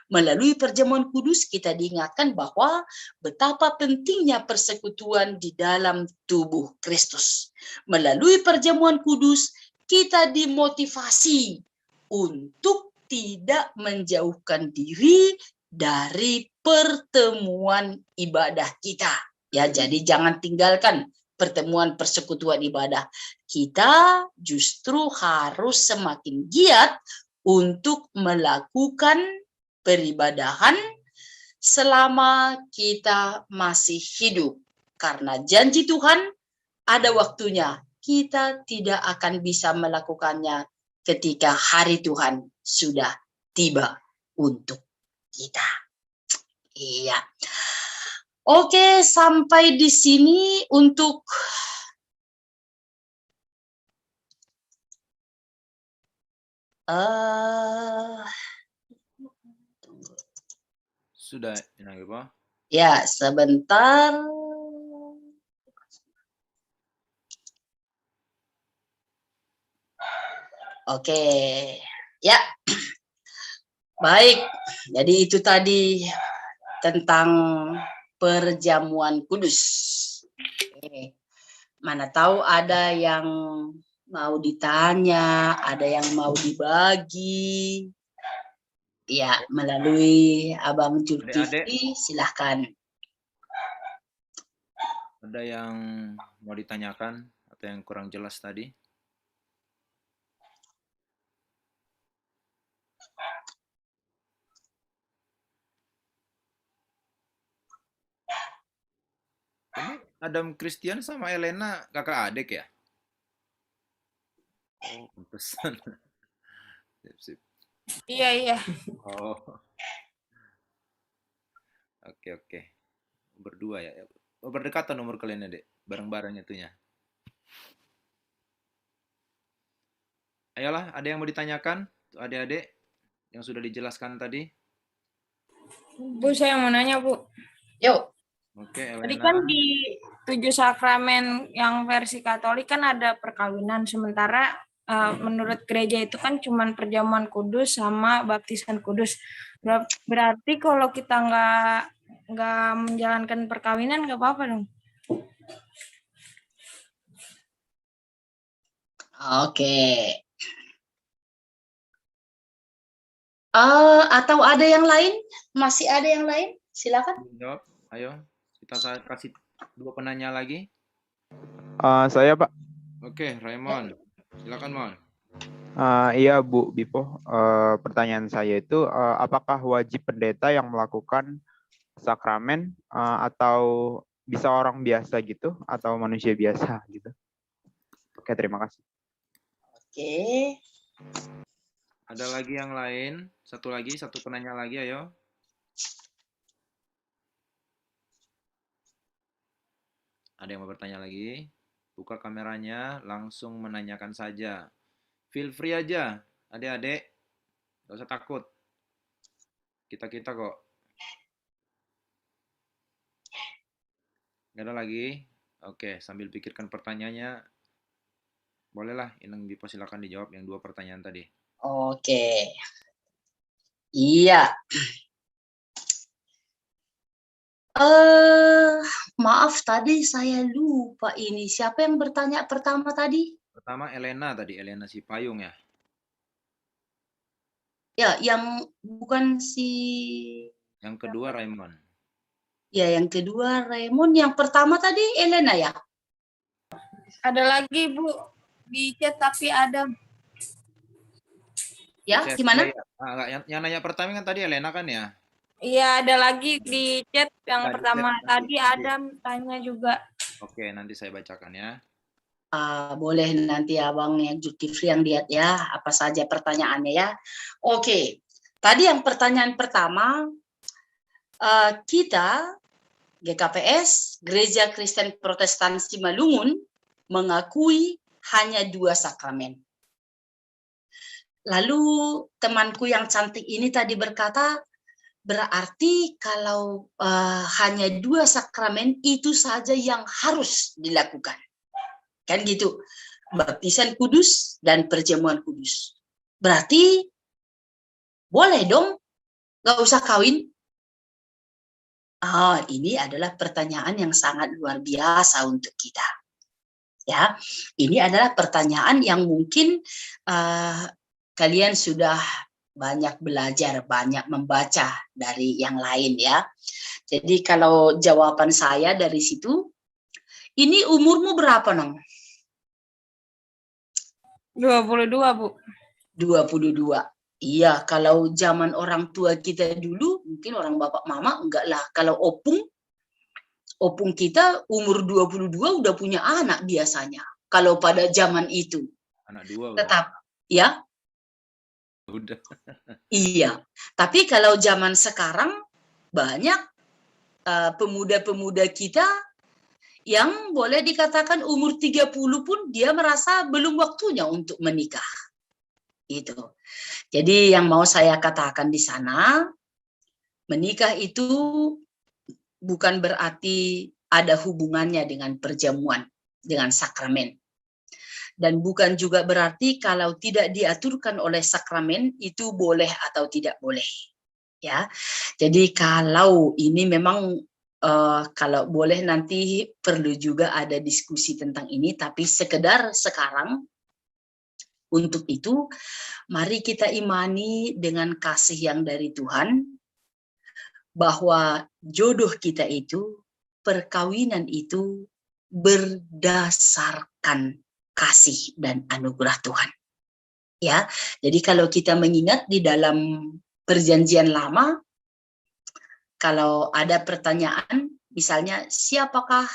Melalui perjamuan kudus kita diingatkan bahwa betapa pentingnya persekutuan di dalam tubuh Kristus. Melalui perjamuan kudus kita dimotivasi untuk tidak menjauhkan diri dari pertemuan ibadah kita. Ya, jadi jangan tinggalkan pertemuan persekutuan ibadah. Kita justru harus semakin giat untuk melakukan peribadahan selama kita masih hidup. Karena janji Tuhan ada waktunya. Kita tidak akan bisa melakukannya ketika hari Tuhan sudah tiba untuk kita. Iya. Oke, sampai di sini untuk Sudah, ini Pak. Ya, sebentar. Oke, ya. Baik, jadi itu tadi tentang perjamuan kudus. Mana tahu ada yang mau ditanya, ada yang mau dibagi. Ya, melalui Abang Zulkifli, silahkan. Ada yang mau ditanyakan atau yang kurang jelas tadi? Ini Adam Christian sama Elena kakak adik ya? Oh, pantesan. Sip. Iya. Oh. Oke. Berdua ya. Oh, berdekatan umur kalian ya, Dek? Bareng-bareng itunya. Ayolah, ada yang mau ditanyakan? Adik-adik yang sudah dijelaskan tadi? Bu, saya mau nanya, Bu. Yuk. Oke, Tadi Elena. kan di 7 sakramen yang versi Katolik kan ada perkawinan, sementara menurut gereja itu kan cuma perjamuan kudus sama baptisan kudus. Berarti kalau kita nggak menjalankan perkawinan nggak apa-apa dong? Oke. Atau ada yang lain? Masih ada yang lain? Silakan. Jawab. Ayo, kita kasih 2 penanya lagi. Saya, Pak. Oke, Raymond. Silakan, Mon. Iya, Bu Bipo. Pertanyaan saya itu, apakah wajib pendeta yang melakukan sakramen atau bisa orang biasa gitu atau manusia biasa gitu? Oke, terima kasih. Oke. Ada lagi yang lain? Satu penanya lagi, ayo. Ada yang mau bertanya lagi? Buka kameranya, langsung menanyakan saja. Feel free aja, adik-adik. Gak usah takut. Kita kok. Gak ada lagi? Oke, sambil pikirkan pertanyaannya. Bolehlah, Ineng Bipo silakan dijawab yang 2 pertanyaan tadi. Oke. Iya. Maaf tadi saya lupa ini. Siapa yang bertanya pertama tadi? Pertama Elena tadi, Elena si payung ya. Ya, yang bukan si... Yang kedua Raymond. Ya, yang kedua Raymond. Yang pertama tadi Elena ya? Ada lagi Bu di chat tapi ada. Ya, Chat, gimana? ya. Enggak, yang nanya pertama kan tadi Elena kan ya? Iya, ada lagi di chat yang Nah, di pertama chat nanti. tadi Adam tanya juga. Oke, nanti saya bacakan ya. Boleh nanti Abang yang Zulkifli yang lihat ya, apa saja pertanyaannya ya. Oke, tadi yang pertanyaan pertama, kita GKPS, Gereja Kristen Protestan Simalungun, mengakui hanya 2 sakramen. Lalu temanku yang cantik ini tadi berkata, berarti kalau hanya 2 sakramen itu saja yang harus dilakukan. Kan gitu, baptisan kudus dan perjamuan kudus. Berarti boleh dong, nggak usah kawin. Ini adalah pertanyaan yang sangat luar biasa untuk kita. Ya, ini adalah pertanyaan yang mungkin kalian sudah banyak belajar, banyak membaca dari yang lain ya. Jadi kalau jawaban saya dari situ, ini umurmu berapa, Nong? 22, Bu. 22. Iya, kalau zaman orang tua kita dulu, mungkin orang bapak mama enggak lah. Kalau opung kita umur 22 udah punya anak biasanya. Kalau pada zaman itu. Anak 2 udah. Tetap, ya? Udah. Iya. Tapi kalau zaman sekarang banyak pemuda-pemuda kita yang boleh dikatakan umur 30 pun dia merasa belum waktunya untuk menikah. Itu. Jadi yang mau saya katakan di sana, menikah itu bukan berarti ada hubungannya dengan perjamuan, dengan sakramen. Dan bukan juga berarti kalau tidak diaturkan oleh sakramen itu boleh atau tidak boleh. Ya. Jadi kalau ini memang kalau boleh nanti perlu juga ada diskusi tentang ini, tapi sekedar sekarang untuk itu mari kita imani dengan kasih yang dari Tuhan bahwa jodoh kita itu, perkawinan itu berdasarkan kasih dan anugerah Tuhan. Ya, jadi kalau kita mengingat di dalam Perjanjian Lama, kalau ada pertanyaan, misalnya siapakah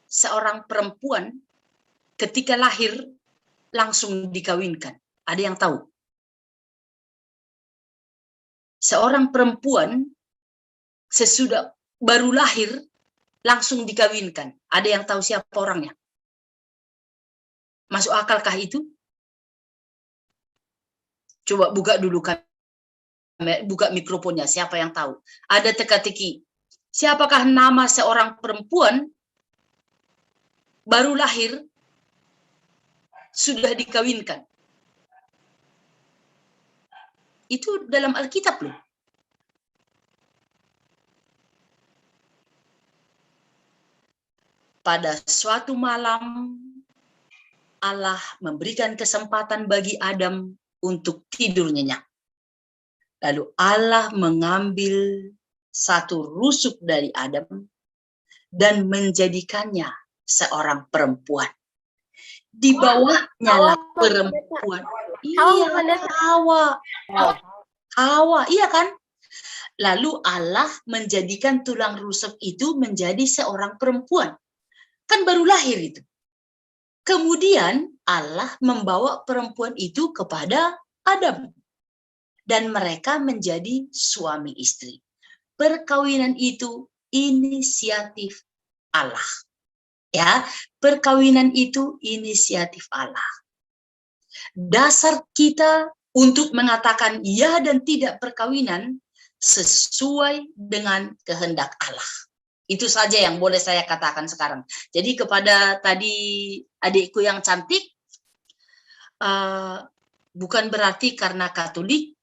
seorang perempuan ketika lahir langsung dikawinkan? Ada yang tahu? Seorang perempuan sesudah baru lahir langsung dikawinkan. Ada yang tahu siapa orangnya? Masuk akalkah itu? Coba buka dulu buka mikrofonnya, siapa yang tahu? Ada teka-teki. Siapakah nama seorang perempuan baru lahir sudah dikawinkan? Itu dalam Alkitab loh. Pada suatu malam, Allah memberikan kesempatan bagi Adam untuk tidur nyenyak. Lalu Allah mengambil satu rusuk dari Adam dan menjadikannya seorang perempuan. Di bawahnya lah perempuan. Hawa, iya kan? Lalu Allah menjadikan tulang rusuk itu menjadi seorang perempuan. Kan baru lahir itu. Kemudian Allah membawa perempuan itu kepada Adam. Dan mereka menjadi suami istri. Perkawinan itu inisiatif Allah. Ya, perkawinan itu inisiatif Allah. Dasar kita untuk mengatakan ya dan tidak perkawinan sesuai dengan kehendak Allah. Itu saja yang boleh saya katakan sekarang. Jadi kepada tadi adikku yang cantik, bukan berarti karena Katolik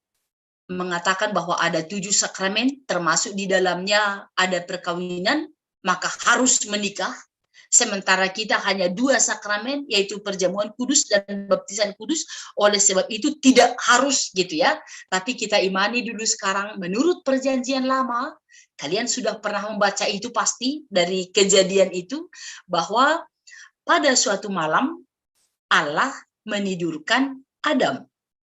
mengatakan bahwa ada 7 sakramen, termasuk di dalamnya ada perkawinan, maka harus menikah. Sementara kita hanya 2 sakramen, yaitu perjamuan kudus dan baptisan kudus. Oleh sebab itu tidak harus gitu ya. Tapi kita imani dulu sekarang menurut perjanjian lama, kalian sudah pernah membaca itu pasti dari kejadian itu, bahwa pada suatu malam Allah menidurkan Adam.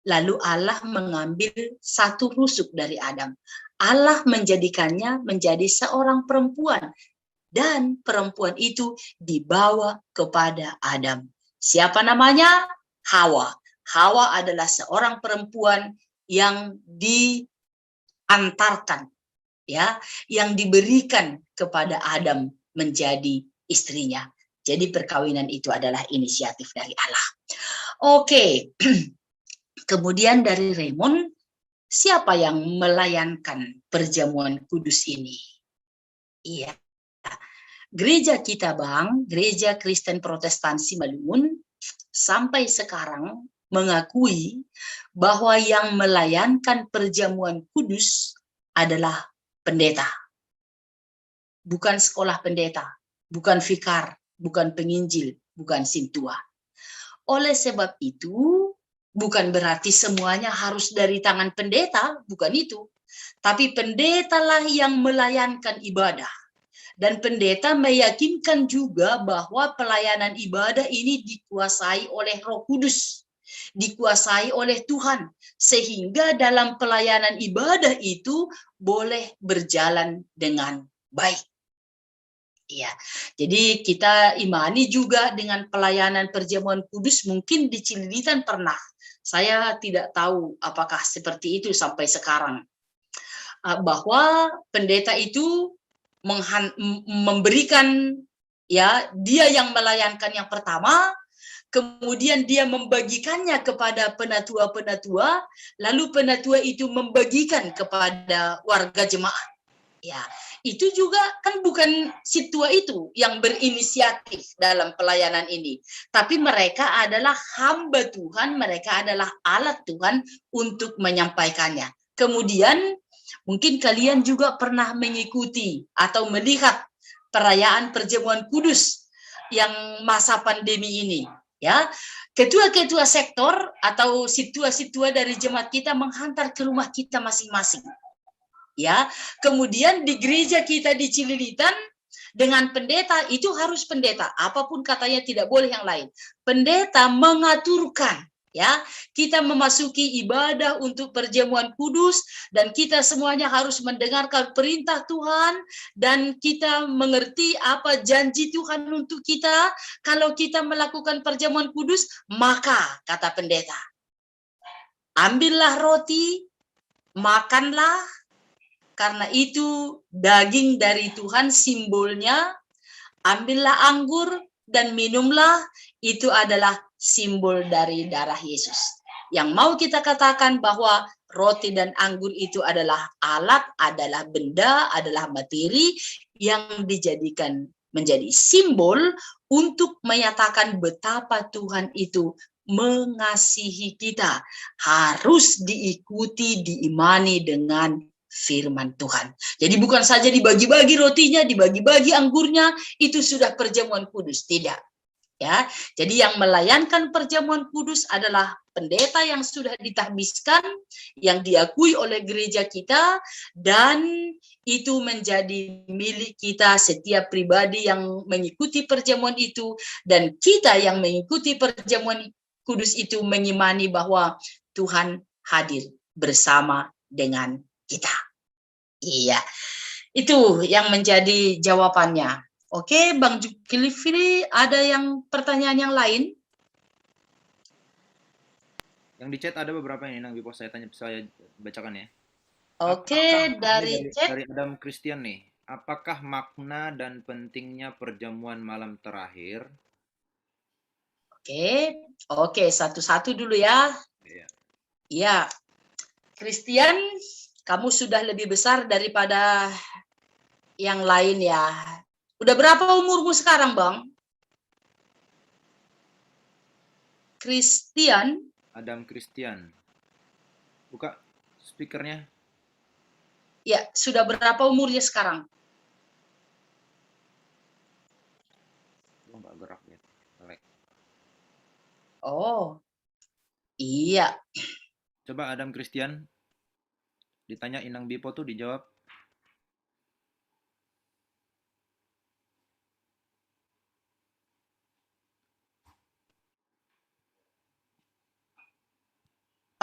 Lalu Allah mengambil satu rusuk dari Adam. Allah menjadikannya menjadi seorang perempuan. Dan perempuan itu dibawa kepada Adam. Siapa namanya? Hawa. Hawa adalah seorang perempuan yang diantarkan, ya, yang diberikan kepada Adam menjadi istrinya. Jadi perkawinan itu adalah inisiatif dari Allah. Oke. Kemudian dari Raymond, siapa yang melayankan perjamuan kudus ini? Iya. Gereja kita, Bang, Gereja Kristen Protestan Simalungun, sampai sekarang mengakui bahwa yang melayankan perjamuan kudus adalah pendeta. Bukan sekolah pendeta, bukan vikar, bukan penginjil, bukan sintua. Oleh sebab itu, bukan berarti semuanya harus dari tangan pendeta, bukan itu. Tapi pendetalah yang melayankan ibadah. Dan pendeta meyakinkan juga bahwa pelayanan ibadah ini dikuasai oleh Roh Kudus, dikuasai oleh Tuhan, sehingga dalam pelayanan ibadah itu boleh berjalan dengan baik. Ya, jadi kita imani juga dengan pelayanan perjamuan kudus. Mungkin di Cililitan pernah. Saya tidak tahu apakah seperti itu sampai sekarang. Bahwa pendeta itu memberikan, ya, dia yang melayankan yang pertama, kemudian dia membagikannya kepada penatua-penatua, lalu penatua itu membagikan kepada warga jemaat. Ya, itu juga kan bukan situa itu yang berinisiatif dalam pelayanan ini. Tapi mereka adalah hamba Tuhan, mereka adalah alat Tuhan untuk menyampaikannya. Kemudian mungkin kalian juga pernah mengikuti atau melihat perayaan perjamuan kudus yang masa pandemi ini. Ya, ketua-ketua sektor atau situa-situa dari jemaat kita menghantar ke rumah kita masing-masing. Ya, kemudian di gereja kita di Cililitan dengan pendeta itu harus pendeta, apapun katanya tidak boleh yang lain. Pendeta mengaturkan, ya, kita memasuki ibadah untuk perjamuan kudus dan kita semuanya harus mendengarkan perintah Tuhan dan kita mengerti apa janji Tuhan untuk kita. Kalau kita melakukan perjamuan kudus, maka kata pendeta, ambillah roti, makanlah, karena itu daging dari Tuhan simbolnya, ambillah anggur dan minumlah, itu adalah simbol dari darah Yesus. Yang mau kita katakan bahwa roti dan anggur itu adalah alat, adalah benda, adalah materi yang dijadikan menjadi simbol untuk menyatakan betapa Tuhan itu mengasihi kita. Harus diikuti, diimani dengan firman Tuhan. Jadi bukan saja dibagi-bagi rotinya, dibagi-bagi anggurnya, itu sudah perjamuan kudus. Tidak. Ya, jadi yang melayankan perjamuan kudus adalah pendeta yang sudah ditahbiskan, yang diakui oleh gereja kita, dan itu menjadi milik kita setiap pribadi yang mengikuti perjamuan itu, dan kita yang mengikuti perjamuan kudus itu mengimani bahwa Tuhan hadir bersama dengan kita. Iya, itu yang menjadi jawabannya. Oke, Bang Zulkifli, ada yang pertanyaan yang lain? Yang di chat ada beberapa ini, Nang Bipo, saya bacakan ya. Oke, dari chat. Dari Adam Christian nih. Apakah makna dan pentingnya perjamuan malam terakhir? Oke, satu-satu dulu ya. Iya. Christian, kamu sudah lebih besar daripada yang lain ya. Udah berapa umurmu sekarang, Bang? Christian? Adam Christian. Buka speakernya? Ya, sudah berapa umurnya sekarang? Nggak gerak ya. Oh, iya. Coba Adam Christian ditanya Inang Bipo tuh dijawab.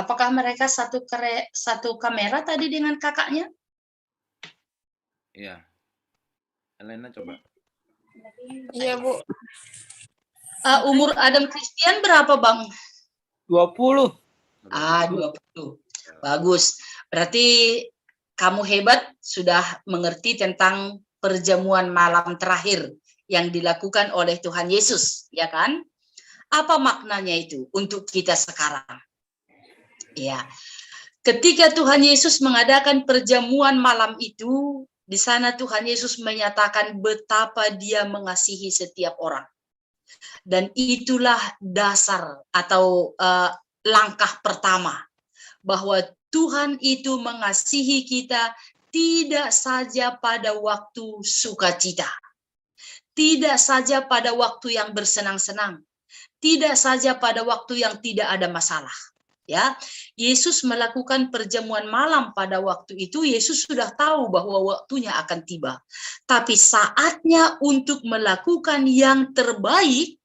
Apakah mereka satu kamera tadi dengan kakaknya? Iya. Elena coba. Iya, Bu. Umur Adam Christian berapa, Bang? 20. 20. Bagus. Berarti kamu hebat, sudah mengerti tentang perjamuan malam terakhir yang dilakukan oleh Tuhan Yesus, ya kan? Apa maknanya itu untuk kita sekarang? Ya, ketika Tuhan Yesus mengadakan perjamuan malam itu, di sana Tuhan Yesus menyatakan betapa Dia mengasihi setiap orang. Dan itulah dasar atau langkah pertama, bahwa Tuhan itu mengasihi kita tidak saja pada waktu sukacita, tidak saja pada waktu yang bersenang-senang, tidak saja pada waktu yang tidak ada masalah. Ya, Yesus melakukan perjamuan malam pada waktu itu. Yesus sudah tahu bahwa waktunya akan tiba, tapi saatnya untuk melakukan yang terbaik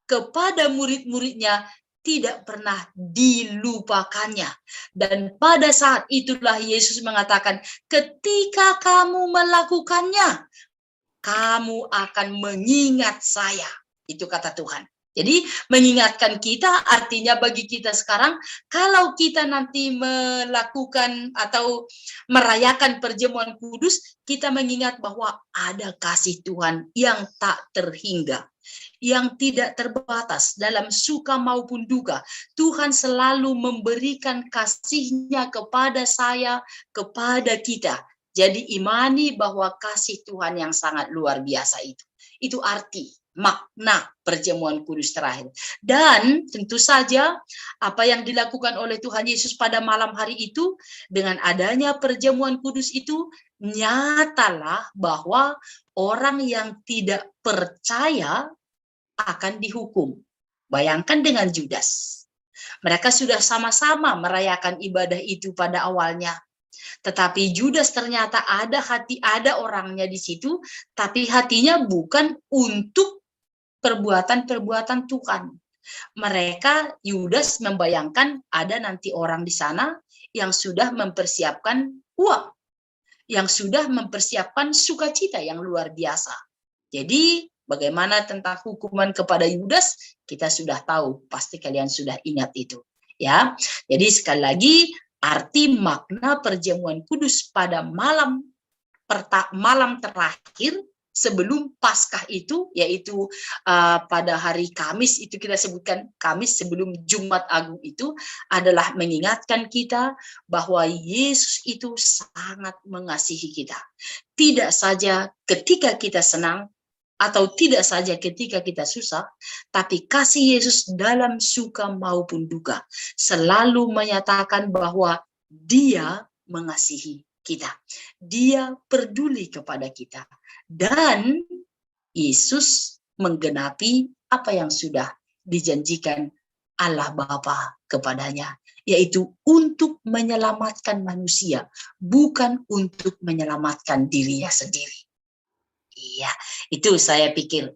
kepada murid-muridnya tidak pernah dilupakannya. Dan pada saat itulah Yesus mengatakan, ketika kamu melakukannya, kamu akan mengingat saya. Itu kata Tuhan. Jadi mengingatkan kita artinya bagi kita sekarang, kalau kita nanti melakukan atau merayakan perjamuan kudus, kita mengingat bahwa ada kasih Tuhan yang tak terhingga, yang tidak terbatas dalam suka maupun duka. Tuhan selalu memberikan kasih-Nya kepada saya, kepada kita. Jadi imani bahwa kasih Tuhan yang sangat luar biasa itu. Itu arti, makna perjamuan kudus terakhir. Dan tentu saja apa yang dilakukan oleh Tuhan Yesus pada malam hari itu, dengan adanya perjamuan kudus itu, nyatalah bahwa orang yang tidak percaya akan dihukum. Bayangkan dengan Judas. Mereka sudah sama-sama merayakan ibadah itu pada awalnya. Tetapi Judas ternyata ada orangnya di situ, tapi hatinya bukan untuk perbuatan-perbuatan Tuhan. Mereka, Judas membayangkan ada nanti orang di sana yang sudah mempersiapkan uang, yang sudah mempersiapkan sukacita yang luar biasa. Jadi bagaimana tentang hukuman kepada Judas, kita sudah tahu, pasti kalian sudah ingat itu. Ya, jadi sekali lagi, arti makna perjamuan kudus pada malam terakhir sebelum Paskah itu, yaitu pada hari Kamis, itu kita sebutkan Kamis sebelum Jumat Agung, itu adalah mengingatkan kita bahwa Yesus itu sangat mengasihi kita. Tidak saja ketika kita senang, atau tidak saja ketika kita susah, tapi kasih Yesus dalam suka maupun duka selalu menyatakan bahwa Dia mengasihi kita. Dia peduli kepada kita. Dan Yesus menggenapi apa yang sudah dijanjikan Allah Bapa kepadanya, yaitu untuk menyelamatkan manusia, bukan untuk menyelamatkan dirinya sendiri. Iya, itu saya pikir.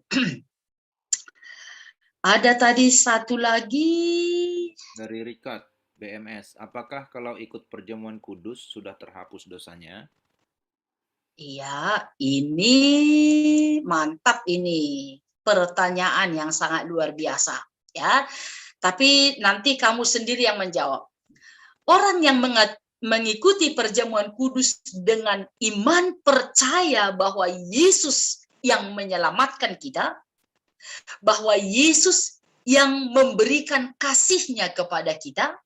Ada tadi satu lagi. Dari Richard, BMS. Apakah kalau ikut perjamuan kudus sudah terhapus dosanya? Iya, ini mantap ini. Pertanyaan yang sangat luar biasa. Ya, tapi nanti kamu sendiri yang menjawab. Orang yang mengikuti perjamuan kudus dengan iman percaya bahwa Yesus yang menyelamatkan kita, bahwa Yesus yang memberikan kasih-Nya kepada kita,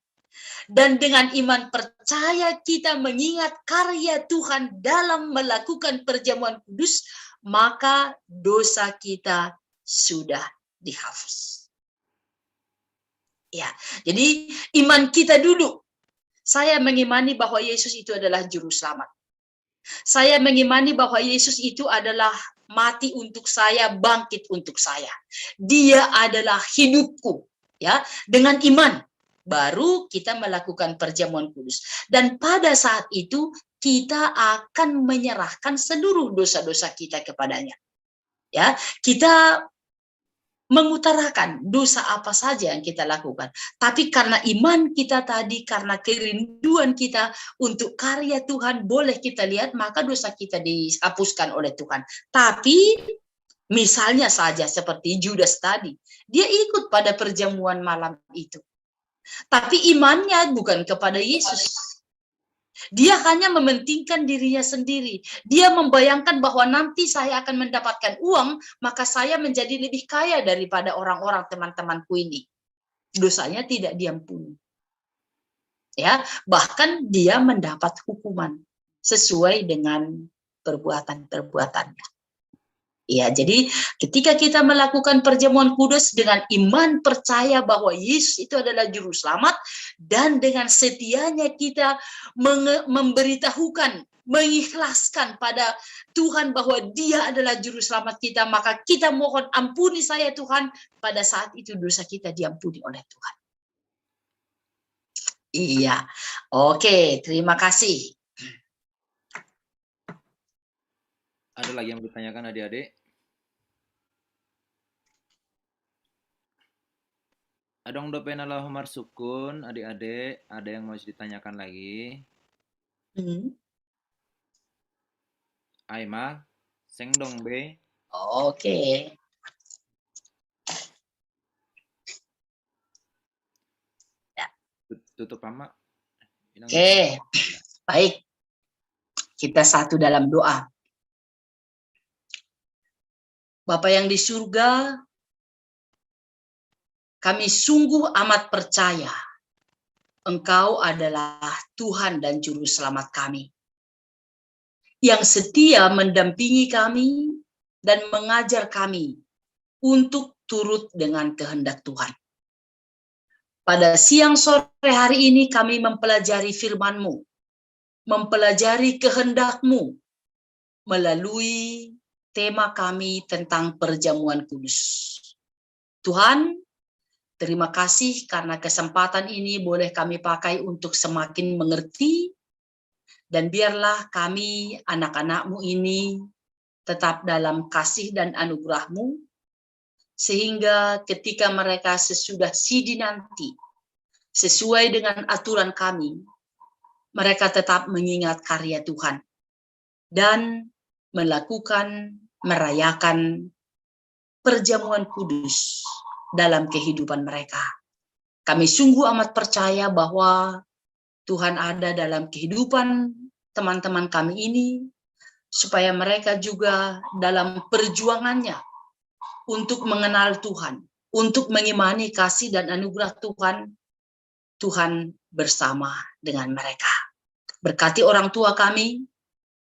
dan dengan iman percaya kita mengingat karya Tuhan dalam melakukan perjamuan kudus, maka dosa kita sudah dihapus. Ya, jadi iman kita dulu. Saya mengimani bahwa Yesus itu adalah juru selamat. Saya mengimani bahwa Yesus itu adalah mati untuk saya, bangkit untuk saya. Dia adalah hidupku. Ya, dengan iman baru kita melakukan perjamuan kudus. Dan pada saat itu kita akan menyerahkan seluruh dosa-dosa kita kepadanya. Ya, kita mengutarakan dosa apa saja yang kita lakukan. Tapi karena iman kita tadi, karena kerinduan kita untuk karya Tuhan, boleh kita lihat, maka dosa kita dihapuskan oleh Tuhan. Tapi misalnya saja seperti Judas tadi, dia ikut pada perjamuan malam itu. Tapi imannya bukan kepada Yesus. Dia hanya mementingkan dirinya sendiri. Dia membayangkan bahwa nanti saya akan mendapatkan uang, maka saya menjadi lebih kaya daripada orang-orang teman-temanku ini. Dosanya tidak diampuni. Ya, bahkan dia mendapat hukuman sesuai dengan perbuatan-perbuatannya. Ya, jadi ketika kita melakukan perjamuan kudus dengan iman percaya bahwa Yesus itu adalah juru selamat, dan dengan setianya kita memberitahukan, mengikhlaskan pada Tuhan bahwa Dia adalah juru selamat kita, maka kita mohon ampuni saya Tuhan, pada saat itu dosa kita diampuni oleh Tuhan. Iya, oke, terima kasih. Ada lagi yang ditanyakan adik-adik? Adong dopen Allahumma sukun, adik-adik, ada yang mau ditanyakan lagi? Aima, seng dong be. Oke. Tutup Mama. Oke, baik. Kita satu dalam doa. Bapa yang di surga, kami sungguh amat percaya Engkau adalah Tuhan dan Juru Selamat kami, yang setia mendampingi kami dan mengajar kami untuk turut dengan kehendak Tuhan. Pada siang sore hari ini kami mempelajari firman-Mu, mempelajari kehendak-Mu melalui tema kami tentang perjamuan kudus. Tuhan, terima kasih karena kesempatan ini boleh kami pakai untuk semakin mengerti, dan biarlah kami anak-anak-Mu ini tetap dalam kasih dan anugerah-Mu, sehingga ketika mereka sesudah sidi nanti, sesuai dengan aturan kami, mereka tetap mengingat karya Tuhan dan merayakan perjamuan kudus dalam kehidupan mereka. Kami sungguh amat percaya bahwa Tuhan ada dalam kehidupan teman-teman kami ini, supaya mereka juga dalam perjuangannya untuk mengenal Tuhan, untuk mengimani kasih dan anugerah Tuhan, Tuhan bersama dengan mereka. Berkati orang tua kami,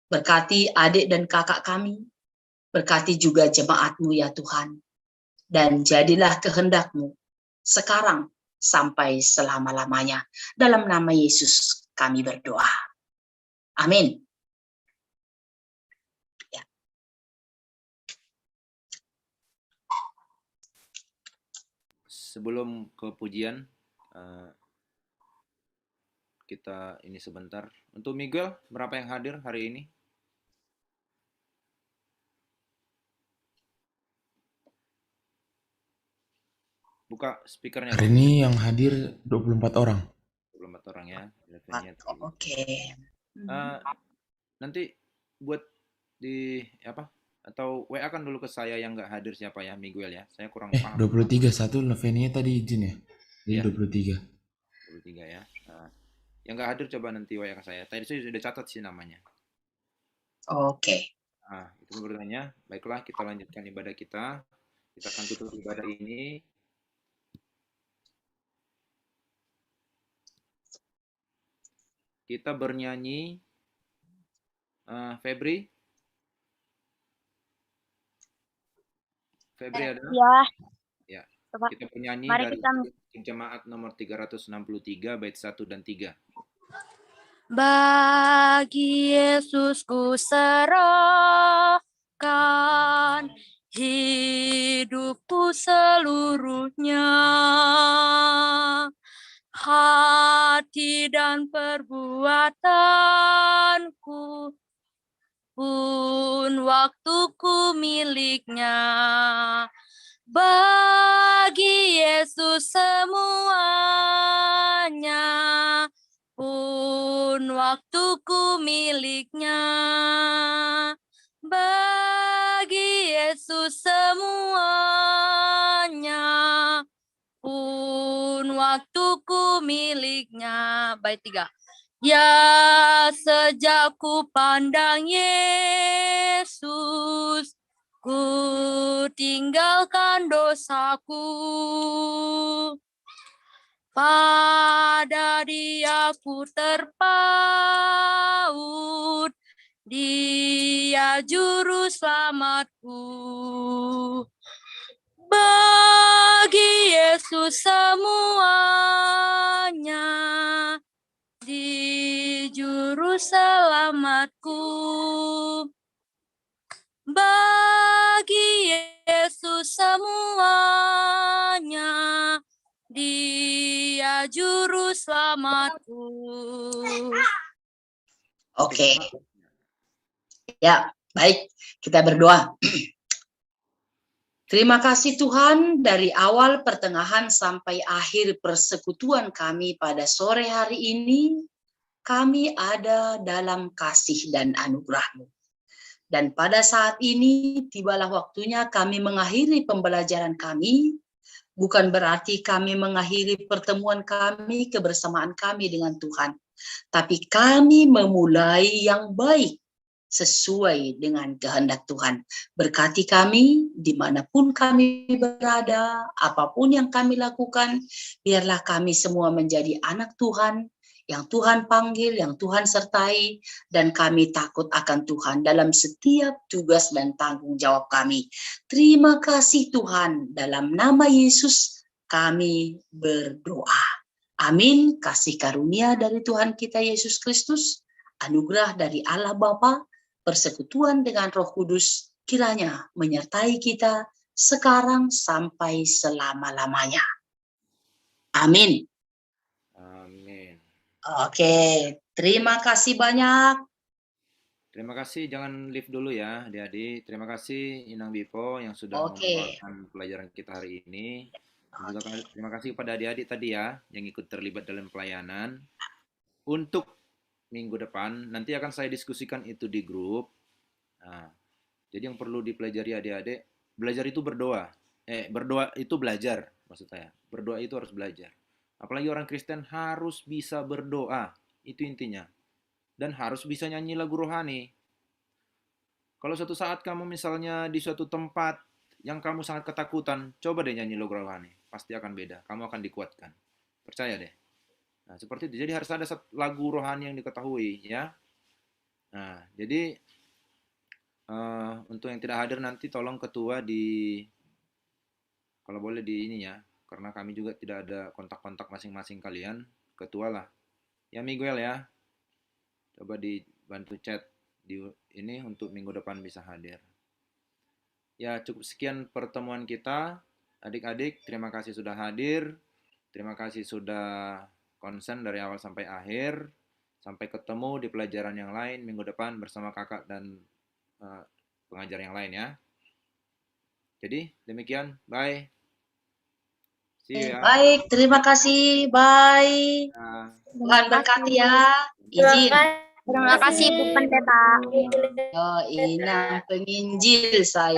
berkati adik dan kakak kami, berkati juga jemaat-Mu ya Tuhan, dan jadilah kehendak-Mu sekarang sampai selama-lamanya. Dalam nama Yesus kami berdoa. Amin. Ya. Sebelum ke pujian, kita ini sebentar. Untuk Miguel, berapa yang hadir hari ini? Buka speakernya. Hari ini yang hadir 24 orang. 24 orang ya. Oke. Nanti buat di apa? Atau WA kan dulu ke saya yang nggak hadir siapa ya, Miguel ya. Saya kurang paham. 23 satu Novenia tadi izin ya. Jadi ya. 23. 23 ya. Nah, yang nggak hadir coba nanti WA ke saya. Tadi saya sudah catat sih namanya. Oke. Nah, itu bertanya. Baiklah, kita lanjutkan ibadah kita. Kita akan tutup ibadah ini. Kita bernyanyi. Febri ada? Ya. Kita bernyanyi dari jemaat nomor 363 bait 1 dan 3. Bagi Yesus ku serahkan hidupku seluruhnya, hati dan perbuatanku pun waktuku miliknya. Bagi Yesus semuanya, pun waktuku miliknya. Bagi Yesus semuanya, pun waktuku miliknya. Bait 3. Ya, sejak ku pandang Yesus, ku tinggalkan dosaku. Pada Dia ku terpaut, Dia juru selamatku. Bagi Yesus semuanya, di juru selamatku. Bagi Yesus semuanya, Dia juru selamatku. Oke. Ya, baik. Kita berdoa. Terima kasih Tuhan, dari awal, pertengahan, sampai akhir persekutuan kami pada sore hari ini, kami ada dalam kasih dan anugerah-Mu. Dan pada saat ini, tibalah waktunya kami mengakhiri pembelajaran kami, bukan berarti kami mengakhiri pertemuan kami, kebersamaan kami dengan Tuhan, tapi kami memulai yang baik, sesuai dengan kehendak Tuhan. Berkati kami dimanapun kami berada, apapun yang kami lakukan, biarlah kami semua menjadi anak Tuhan, yang Tuhan panggil, yang Tuhan sertai, dan kami takut akan Tuhan dalam setiap tugas dan tanggung jawab kami. Terima kasih Tuhan, dalam nama Yesus kami berdoa. Amin. Kasih karunia dari Tuhan kita Yesus Kristus, anugerah dari Allah Bapa, persekutuan dengan Roh Kudus kiranya menyertai kita sekarang sampai selama-lamanya. Amin. Amin. Oke, terima kasih banyak. Terima kasih, jangan leave dulu ya adik-adik. Terima kasih Inang Bipo yang sudah membawakan pelajaran kita hari ini. Dan juga terima kasih kepada adik-adik tadi ya yang ikut terlibat dalam pelayanan. Untuk minggu depan nanti akan saya diskusikan itu di grup. Nah, jadi yang perlu dipelajari adik-adik, belajar itu berdoa. Berdoa itu belajar maksud saya. Berdoa itu harus belajar. Apalagi orang Kristen harus bisa berdoa. Itu intinya. Dan harus bisa nyanyi lagu rohani. Kalau suatu saat kamu misalnya di suatu tempat yang kamu sangat ketakutan, coba deh nyanyi lagu rohani. Pasti akan beda. Kamu akan dikuatkan. Percaya deh. Nah, seperti itu. Jadi harus ada lagu rohani yang diketahui, ya. Nah, jadi untuk yang tidak hadir nanti tolong ketua kalau boleh di ini ya, karena kami juga tidak ada kontak-kontak masing-masing kalian, ketua lah. Ya Miguel ya, coba dibantu chat di ini untuk minggu depan bisa hadir. Ya cukup sekian pertemuan kita, adik-adik. Terima kasih sudah hadir, terima kasih sudah konsen dari awal sampai akhir. Sampai ketemu di pelajaran yang lain minggu depan bersama kakak dan pengajar yang lain ya. Jadi demikian, bye. See you ya. Baik, terima kasih, bye. Tuhan berkati ya. Izin. Terima kasih Bu Pendeta. Oh, Inang penginjil saya.